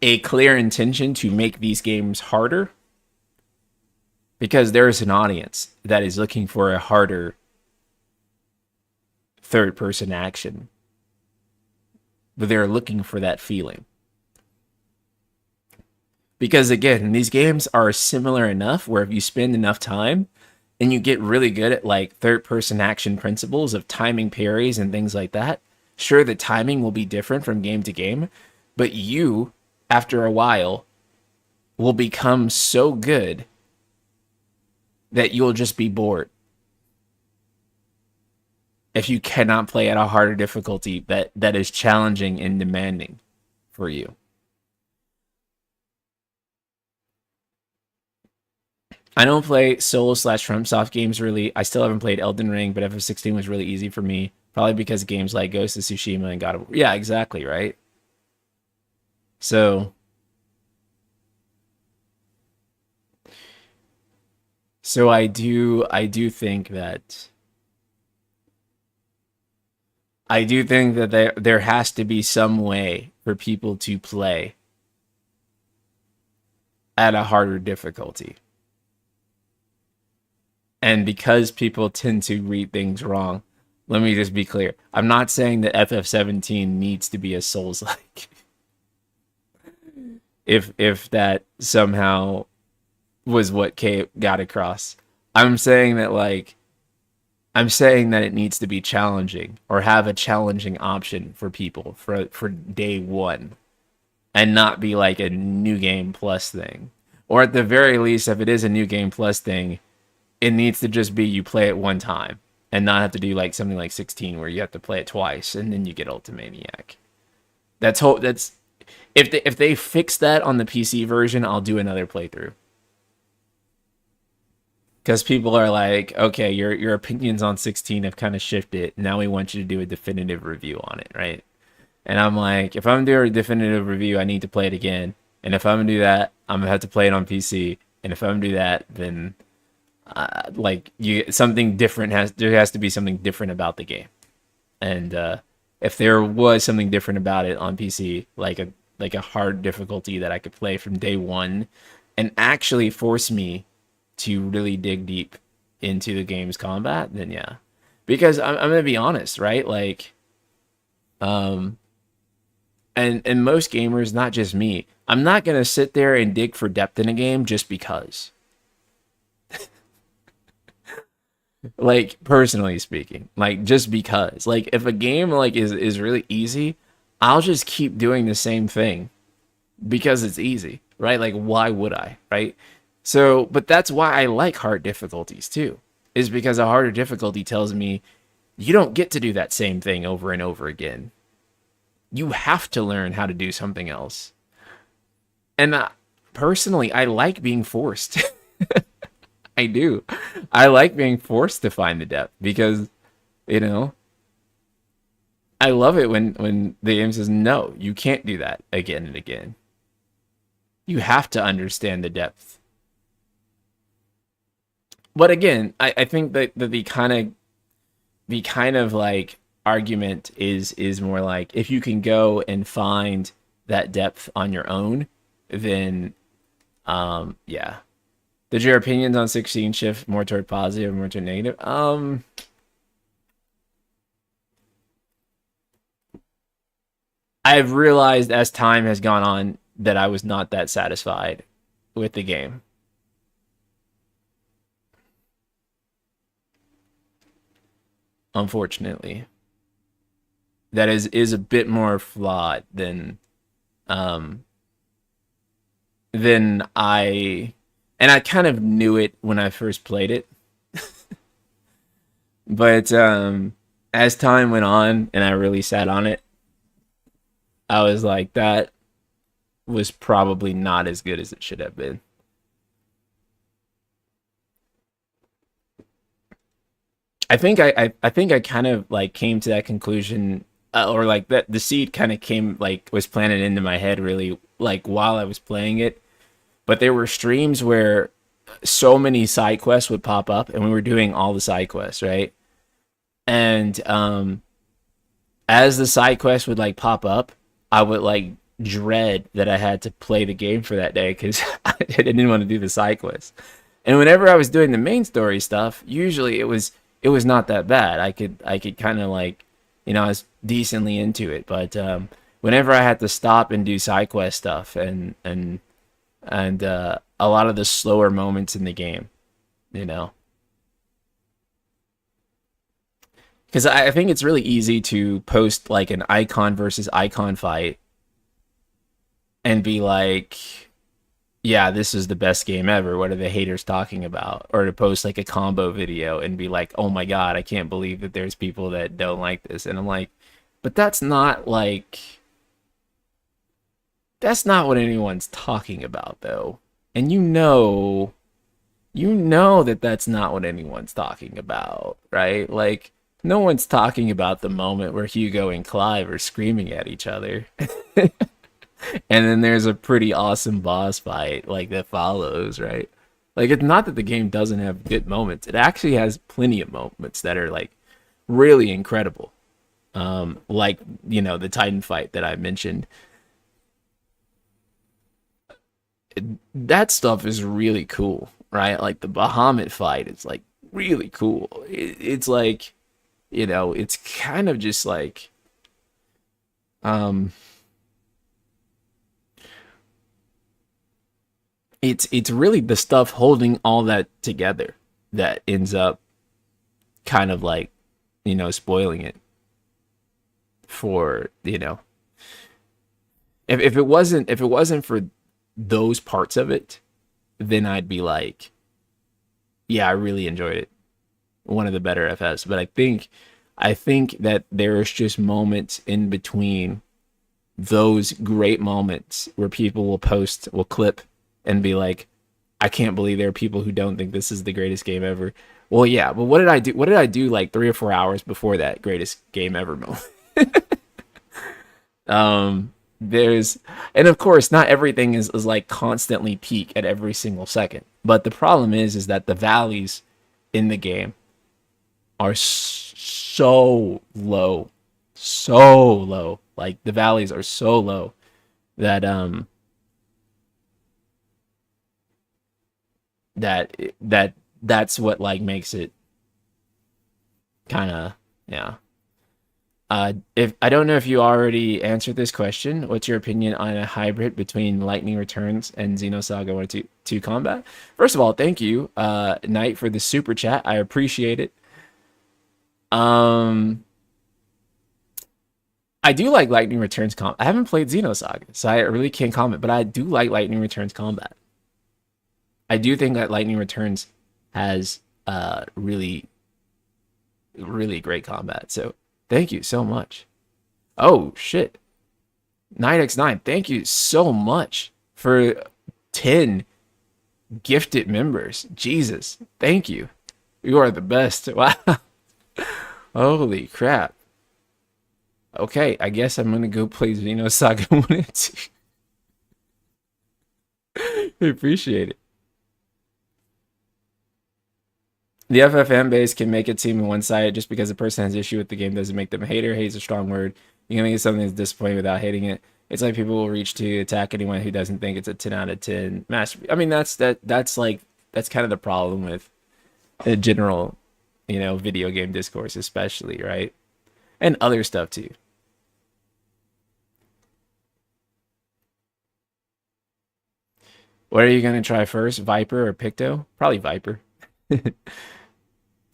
a clear intention to make these games harder because there is an audience that is looking for a harder third-person action. But they're looking for that feeling. Because again, these games are similar enough where if you spend enough time and you get really good at like third-person action principles of timing parries and things like that, sure, the timing will be different from game to game, but you, after a while, will become so good that you'll just be bored if you cannot play at a harder difficulty that is challenging and demanding for you. I don't play Souls / FromSoft games really. I still haven't played Elden Ring, but FF16 was really easy for me. Probably because games like Ghost of Tsushima and God of War. Yeah, exactly, right? So, so I do think that there has to be some way for people to play at a harder difficulty. And because people tend to read things wrong, let me just be clear. I'm not saying that FF17 needs to be a Souls like. If that somehow was what Kate got across. I'm saying that it needs to be challenging or have a challenging option for people for day one and not be like a new game plus thing. Or at the very least, if it is a new game plus thing, it needs to just be you play it one time and not have to do like something like 16 where you have to play it twice and then you get Ultimaniac. That's if they fix that on the PC version, I'll do another playthrough. Because people are like, okay, your opinions on 16 have kind of shifted. Now we want you to do a definitive review on it, right? And I'm like, if I'm doing a definitive review, I need to play it again. And if I'm gonna do that, I'm gonna have to play it on PC. And if I'm gonna do that, then like something different there has to be something different about the game. And if there was something different about it on PC, like a hard difficulty that I could play from day one, and actually force me to really dig deep into the game's combat, then yeah. Because I'm gonna be honest, right? Like, and most gamers, not just me, I'm not gonna sit there and dig for depth in a game just because. Like personally speaking, like just because, like if a game like is really easy, I'll just keep doing the same thing because it's easy, right? Like why would I, right? So, but that's why I like hard difficulties too, is because a harder difficulty tells me you don't get to do that same thing over and over again. You have to learn how to do something else. And personally, I like being forced. I do. I like being forced to find the depth because, you know, I love it when the game says, no, you can't do that again and again. You have to understand the depth. But again, I think that the kind of the kind of like argument is more like if you can go and find that depth on your own, then yeah. Did your opinions on 16 shift more toward positive, more toward negative? I've realized as time has gone on that I was not that satisfied with the game. Unfortunately, that is a bit more flawed um than I, and I kind of knew it when I first played it, but as time went on and I really sat on it, I was like that was probably not as good as it should have been. I think I kind of like came to that conclusion, or like that the seed kind of came like was planted into my head really like while I was playing it. But there were streams where so many side quests would pop up, and we were doing all the side quests, right? And as the side quest would like pop up, I would like dread that I had to play the game for that day because I didn't want to do the side quest. And whenever I was doing the main story stuff, usually it was not that bad. I could kind of like, I was decently into it. But whenever I had to stop and do side quest stuff and a lot of the slower moments in the game, you know, because I think it's really easy to post like an icon versus icon fight and be like, yeah, this is the best game ever. What are the haters talking about? Or to post like a combo video and be like, oh my God, I can't believe that there's people that don't like this. And I'm like, but that's not like, that's not what anyone's talking about though. And you know that that's not what anyone's talking about, right? Like, no one's talking about the moment where Hugo and Clive are screaming at each other. And then there's a pretty awesome boss fight like that follows, right? Like it's not that the game doesn't have good moments. It actually has plenty of moments that are like really incredible. Like, the Titan fight that I mentioned. That stuff is really cool, right? Like the Bahamut fight is like really cool. It's like, it's kind of just like um it's really the stuff holding all that together that ends up kind of like spoiling it for if it wasn't for those parts of it, then I'd be like, yeah, I really enjoyed it, one of the better FS. But I think that there's just moments in between those great moments where people will clip and be like, I can't believe there are people who don't think this is the greatest game ever. Well, yeah, but what did I do? What did I do like 3 or 4 hours before that greatest game ever moment? There's, and of course, not everything is like constantly peak at every single second. But the problem is that the valleys in the game are so low. Like the valleys are so low that that's what like makes it kind of, yeah. If I don't know if you already answered this question, what's your opinion on a hybrid between Lightning Returns and Xenosaga 1 2 combat? First of all, thank you, Knight, for the super chat. I appreciate it. Um, I do like Lightning Returns combat. I haven't played Xenosaga, so I really can't comment, but I do like Lightning Returns combat. I do think that Lightning Returns has really, really great combat. So thank you so much. Oh shit. 9x9, thank you so much for 10 gifted members. Jesus, thank you. You are the best. Wow. Holy crap. Okay, I guess I'm gonna go play Xenosaga 1 and 2. I appreciate it. The FFM base can make it seem one-sided. Just because a person has issue with the game doesn't make them a hater. Hate's a strong word. You can make it something that's disappointing without hating it. It's like people will reach to attack anyone who doesn't think it's a 10 out of 10 masterpiece. I mean, that's kind of the problem with a general, video game discourse, especially, right? And other stuff too. What are you gonna try first, Viper or Picto? Probably Viper.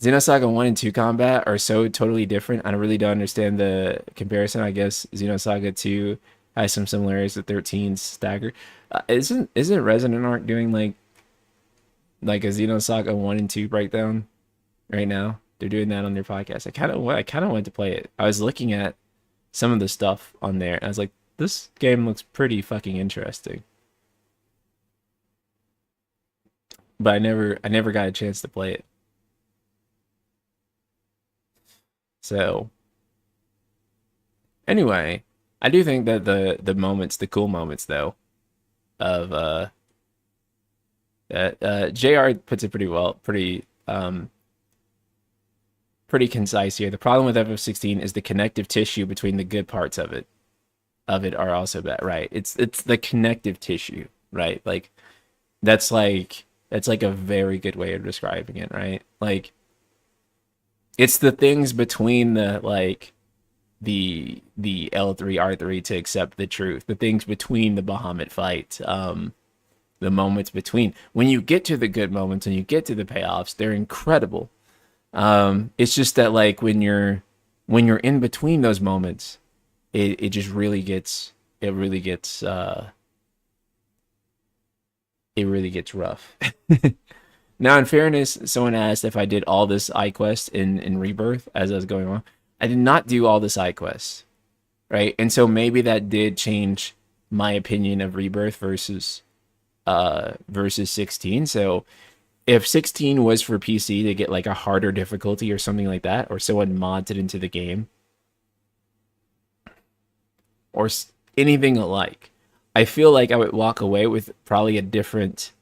Xenosaga 1 and 2 combat are so totally different. I really don't understand the comparison. I guess Xenosaga 2 has some similarities with 13's stagger. Isn't Resonant Arc doing like a Xenosaga 1 and 2 breakdown right now? They're doing that on their podcast. I kind of went to play it. I was looking at some of the stuff on there and I was like, this game looks pretty fucking interesting. But I never got a chance to play it. So anyway, I do think that the cool moments though, of that JR puts it pretty well, pretty concise here. The problem with FF16 is the connective tissue between the good parts of it are also bad, right? It's the connective tissue, right? Like that's like a very good way of describing it, right? Like it's the things between the L3 R3 to accept the truth, the things between the Bahamut fight, the moments between when you get to the good moments and you get to the payoffs, they're incredible. It's just that like when you're in between those moments, it just really gets rough. Now, in fairness, someone asked if I did all this side quest in Rebirth as I was going on. I did not do all the side quests, right? And so maybe that did change my opinion of Rebirth versus 16. So if 16 was for PC to get like a harder difficulty or something like that, or someone mods it into the game, or anything alike, I feel like I would walk away with probably a different.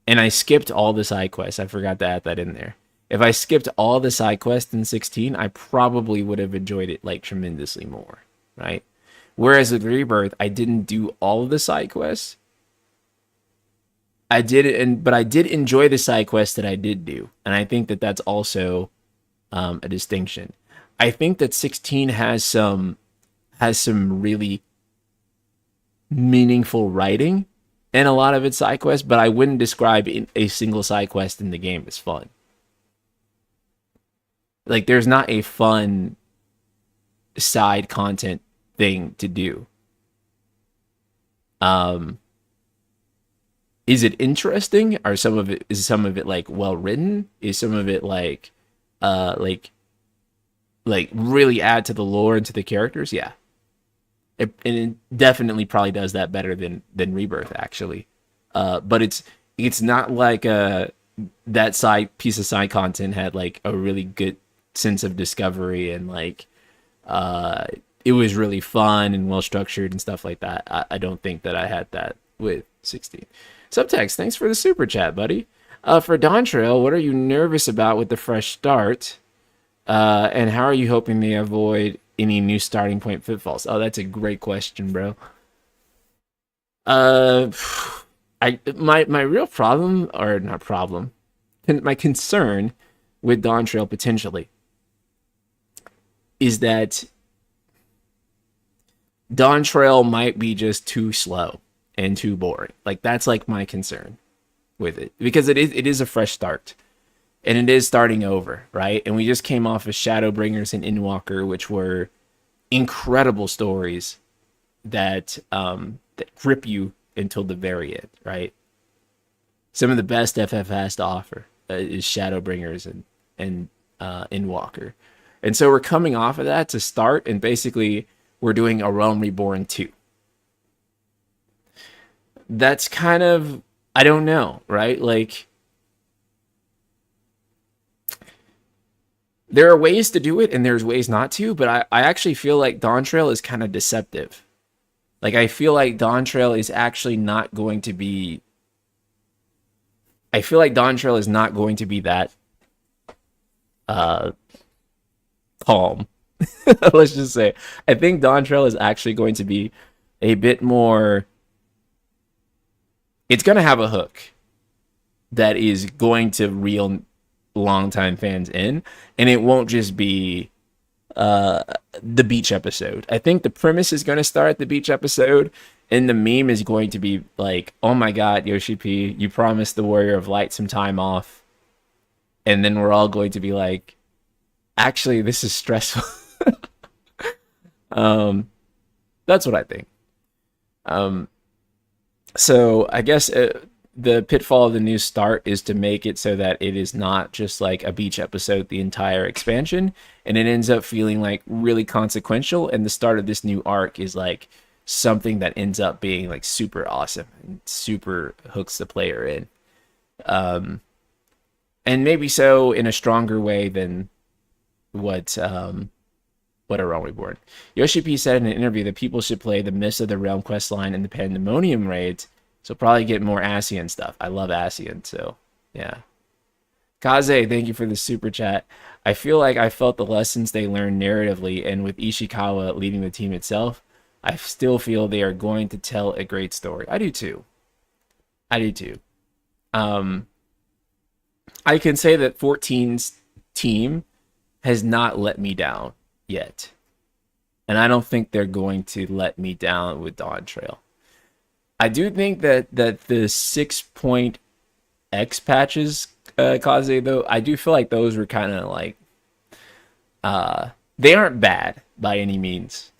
And I skipped all the side quests. I forgot to add that in there. If I skipped all the side quests in 16, I probably would have enjoyed it like tremendously more, right? Whereas with Rebirth, I didn't do all of the side quests. I did it, but I did enjoy the side quests that I did do, and I think that that's also a distinction. I think that 16 has some really meaningful writing and a lot of its side quests, but I wouldn't describe a single side quest in the game as fun. Like, there's not a fun side content thing to do. Um, is it interesting? Is some of it like well written? Is some of it uh like like really add to the lore and to the characters? Yeah, and it definitely probably does that better than Rebirth actually. But it's not like that side piece of side content had like a really good sense of discovery and like uh it was really fun and well structured and stuff like that. I don't think that I had that with 16. Subtext, thanks for the super chat, buddy. For Dawn Trail, what are you nervous about with the fresh start? And how are you hoping they avoid any new starting point pitfalls? Oh, that's a great question, bro. Uh, my real problem, or not problem, my concern with Dawn Trail potentially is that Dawn Trail might be just too slow and too boring. Like that's like my concern with it because it is a fresh start and it is starting over, right? And we just came off of Shadowbringers and Endwalker, which were incredible stories that grip you until the very end, right? Some of the best FF has to offer is Shadowbringers and Endwalker, and so we're coming off of that to start, and basically we're doing a Realm Reborn 2. That's kind of, I don't know, right? Like there are ways to do it and there's ways not to, but I actually feel like Dawn Trail is kind of deceptive. Like I feel like Dawn Trail is actually not going to be I feel like Dawn Trail is not going to be that uh calm. Let's just say I think Dawn Trail is actually going to be a bit more, it's going to have a hook that is going to reel longtime fans in, and it won't just be uh the beach episode. I think the premise is going to start at the beach episode, and the meme is going to be like, "Oh my God, Yoshi P, you promised the Warrior of Light some time off," and then we're all going to be like, "Actually, this is stressful." um, that's what I think. Um, so I guess the pitfall of the new start is to make it so that it is not just like a beach episode the entire expansion, and it ends up feeling like really consequential, and the start of this new arc is like something that ends up being like super awesome and super hooks the player in. um and maybe so in a stronger way than what what a Realm Reborn. Yoshi P said in an interview that people should play the Mists of the Realm quest line and the Pandemonium raids, so probably get more Asian stuff. I love Asian, so yeah. Kaze, thank you for the super chat. I feel like I felt the lessons they learned narratively, and with Ishikawa leading the team itself, I still feel they are going to tell a great story. I do too. I do too. Um, I can say that 14's team has not let me down yet. And I don't think they're going to let me down with Dawn Trail. I do think that the 6.x patches, Kaze, though, I do feel like those were kind of like, they aren't bad by any means.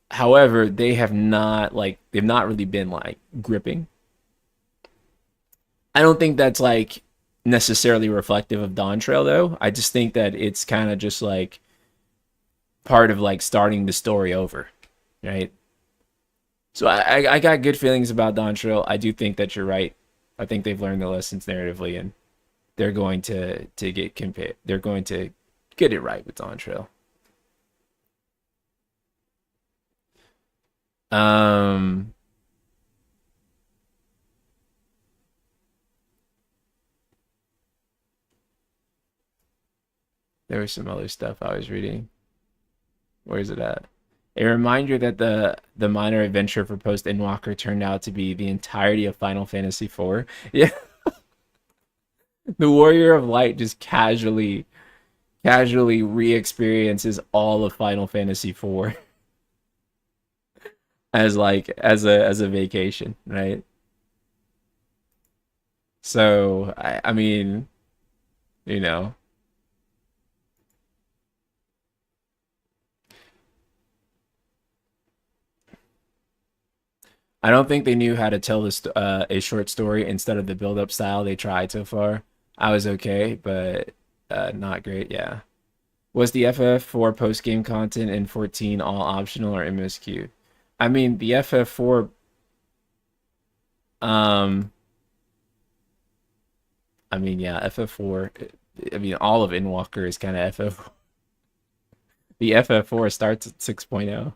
However, they've not really been like gripping. I don't think that's like necessarily reflective of Dawn Trail though. I just think that it's kind of just like part of like starting the story over, right? So I got good feelings about Dawn Trail. I do think that you're right. I think they've learned the lessons narratively, and they're going to get compared. They're going to get it right with Dawn Trail. Um, there was some other stuff I was reading. Where is it at? A reminder that the minor adventure for Post Endwalker turned out to be the entirety of Final Fantasy IV. Yeah, the Warrior of Light just casually re-experiences all of Final Fantasy IV as like as a vacation, right? So I mean, you know, I don't think they knew how to tell this a short story instead of the build-up style they tried so far. I was okay, but not great. Yeah. Was the FF4 post-game content in 14 all optional or MSQ? I mean, the FF4, um, I mean, yeah, FF4. I mean, all of Endwalker is kind of FF. The FF4 starts at 6.0.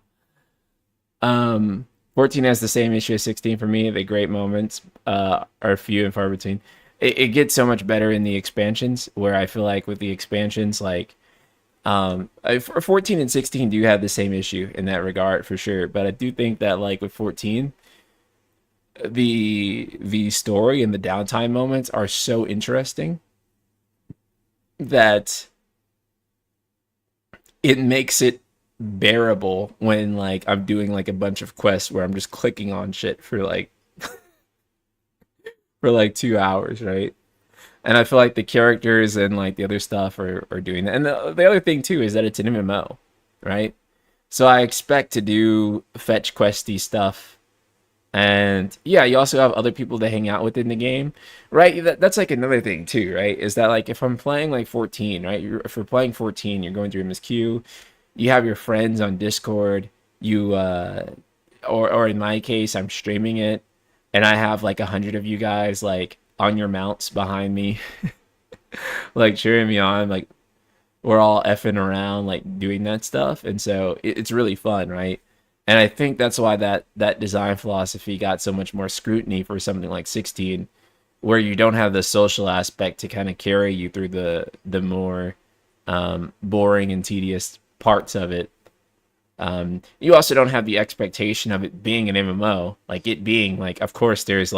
14 has the same issue as 16 for me. The great moments are few and far between. It gets so much better in the expansions, where I feel like with the expansions, like 14 and 16 do have the same issue in that regard for sure. But I do think that like with 14, the story and the downtime moments are so interesting that it makes it bearable when like I'm doing like a bunch of quests where I'm just clicking on shit for like 2 hours, right? And I feel like the characters and like the other stuff are doing that. And the other thing too is that it's an MMO, right? So I expect to do fetch questy stuff. And yeah, you also have other people to hang out with in the game, right? That's like another thing too, right? Is that like if I'm playing like 14, right? If you're playing 14, you're going through MSQ, you have your friends on Discord, you or in my case, I'm streaming it, and I have like 100 of you guys like on your mounts behind me, like cheering me on, like we're all effing around, like doing that stuff, and so it's really fun, right? And I think that's why that design philosophy got so much more scrutiny for something like 16, where you don't have the social aspect to kind of carry you through the more boring and tedious parts of it. You also don't have the expectation of it being an MMO, like it being like, of course there's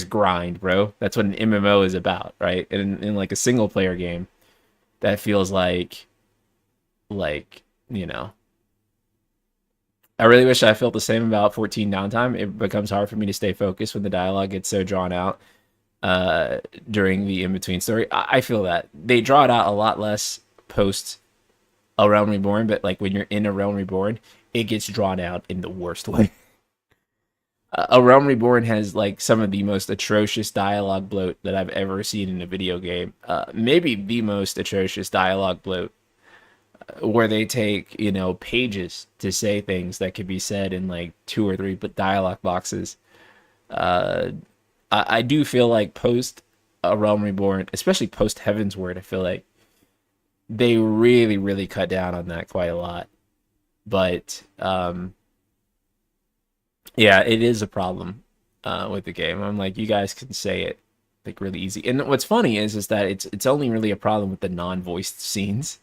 grind, bro. That's what an MMO is about, right? And in like a single player game, that feels like you know. I really wish I felt the same about 14 downtime. It becomes hard for me to stay focused when the dialogue gets so drawn out during the in between story. I feel that they draw it out a lot less post A Realm Reborn, but like when you're in A Realm Reborn, it gets drawn out in the worst way. A Realm Reborn has like some of the most atrocious dialogue bloat that I've ever seen in a video game. Maybe the most atrocious dialogue bloat, where they take, pages to say things that could be said in like two or three but dialogue boxes. Uh, I do feel like post A Realm Reborn, especially post Heaven's Word, I feel like they really, really cut down on that quite a lot. But yeah, it is a problem with the game. I'm like, you guys can say it like really easy. And what's funny is that it's only really a problem with the non-voiced scenes.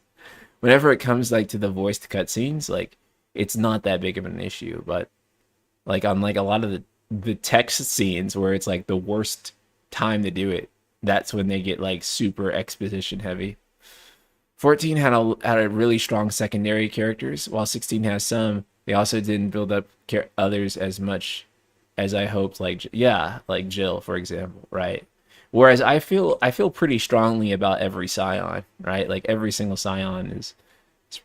Whenever it comes like to the voiced cutscenes, like it's not that big of an issue. But like on like a lot of the text scenes where it's like the worst time to do it, that's when they get like super exposition heavy. 14 had a really strong secondary characters, while 16 has some. They also didn't build up others as much as I hoped. Like yeah, like Jill, for example, right? Whereas I feel pretty strongly about every Scion, right? Like every single Scion is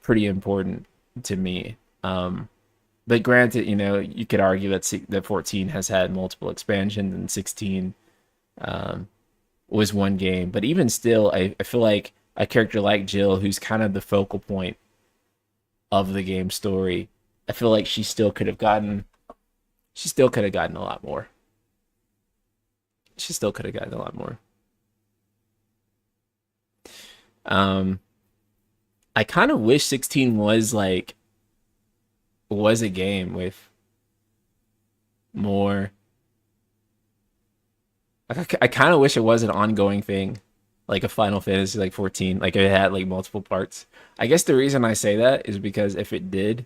pretty important to me. But granted, you could argue that 14 has had multiple expansions and 16 um, was one game. But even still, I feel like a character like Jill, who's kind of the focal point of the game story, I feel like she still could have gotten a lot more. She still could have gotten a lot more. Um, I kind of wish 16 was a game with more. Like, I kind of wish it was an ongoing thing, like a Final Fantasy like 14, like it had like multiple parts. I guess the reason I say that is because if it did,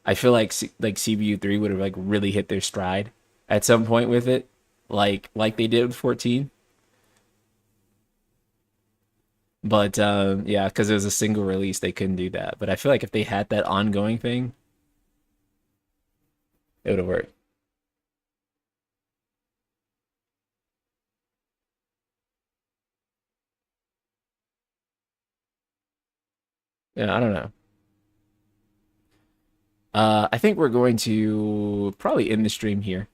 I feel like like CBU 3 would have like really hit their stride at some point with it, like they did with 14. But yeah, because it was a single release, they couldn't do that. But I feel like if they had that ongoing thing, it would have worked. Yeah, I don't know. I think we're going to probably end the stream here.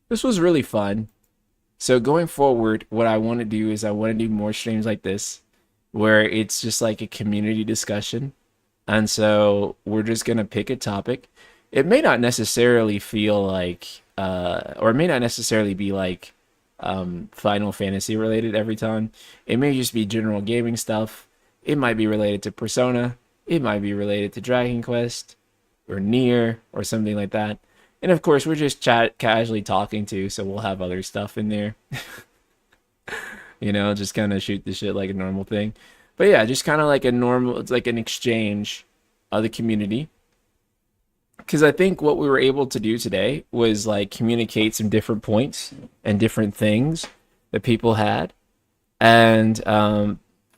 This was really fun. So going forward, what I want to do is I want to do more streams like this, where it's just like a community discussion. And so we're just gonna pick a topic. It may not necessarily feel like, or it may not necessarily be like Final Fantasy related every time. It may just be general gaming stuff. It might be related to Persona. It might be related to Dragon Quest or Nier or something like that. And of course, we're just casually talking too, so we'll have other stuff in there. Just kind of shoot the shit like a normal thing. But yeah, just kind of like a normal, it's like an exchange of the community. Because I think what we were able to do today was like communicate some different points and different things that people had. And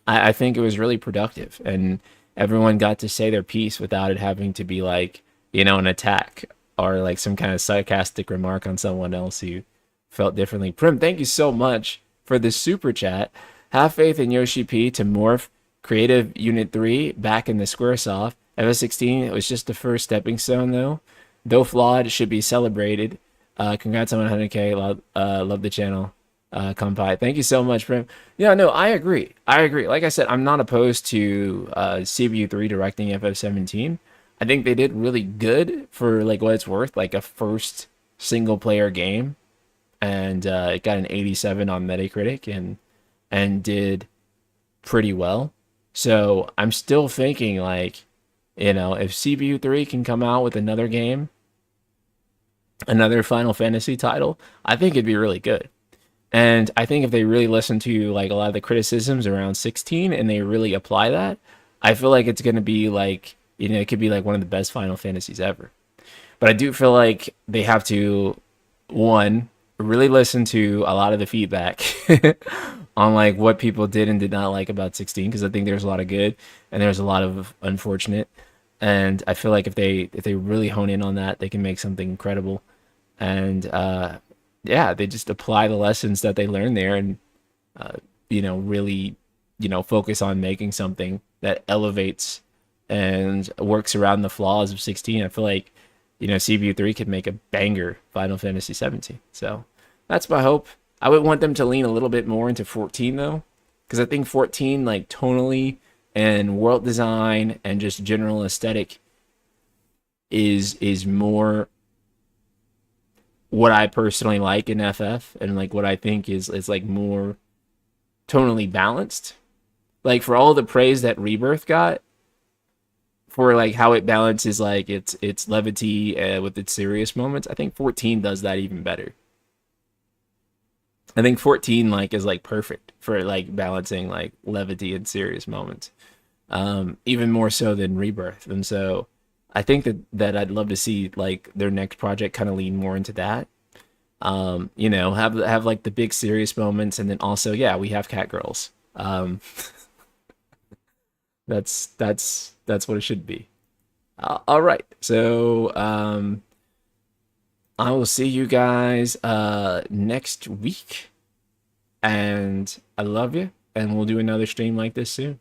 I think it was really productive. And everyone got to say their piece without it having to be like, an attack or like some kind of sarcastic remark on someone else who felt differently. Prim, thank you so much for this super chat. Have faith in Yoshi P to morph Creative Unit 3 back in the Squaresoft. FS16, it was just the first stepping stone though. Though flawed, it should be celebrated. Congrats on 100K. Love the channel. Kampai. Thank you so much, Prim. Yeah, no, I agree. I agree. Like I said, I'm not opposed to CBU3 directing FF17. I think they did really good for like what it's worth, like a first single player game, and it got an 87 on Metacritic and did pretty well. So I'm still thinking like, if CBU3 can come out with another game, another Final Fantasy title, I think it'd be really good. And I think if they really listen to like a lot of the criticisms around 16 and they really apply that, I feel like it's gonna be like, it could be like one of the best Final Fantasies ever. But I do feel like they have to, one, really listen to a lot of the feedback on like what people did and did not like about 16, because I think there's a lot of good and there's a lot of unfortunate. And I feel like if they really hone in on that, they can make something incredible. And yeah, they just apply the lessons that they learned there, and really, focus on making something that elevates and works around the flaws of 16. I feel like, CBU3 could make a banger Final Fantasy 17. So that's my hope. I would want them to lean a little bit more into 14 though, because I think 14, like tonally and world design and just general aesthetic, is more what I personally like in FF, and like what I think is like more tonally balanced. Like for all the praise that Rebirth got for like how it balances like its levity with its serious moments, I think 14 does that even better. I think 14 like is like perfect for like balancing like levity and serious moments. Even more so than Rebirth. And so I think that I'd love to see like their next project kind of lean more into that. Have like the big serious moments, and then also, yeah, we have cat girls. That's what it should be. All right. So I will see you guys next week, and I love you, and we'll do another stream like this soon.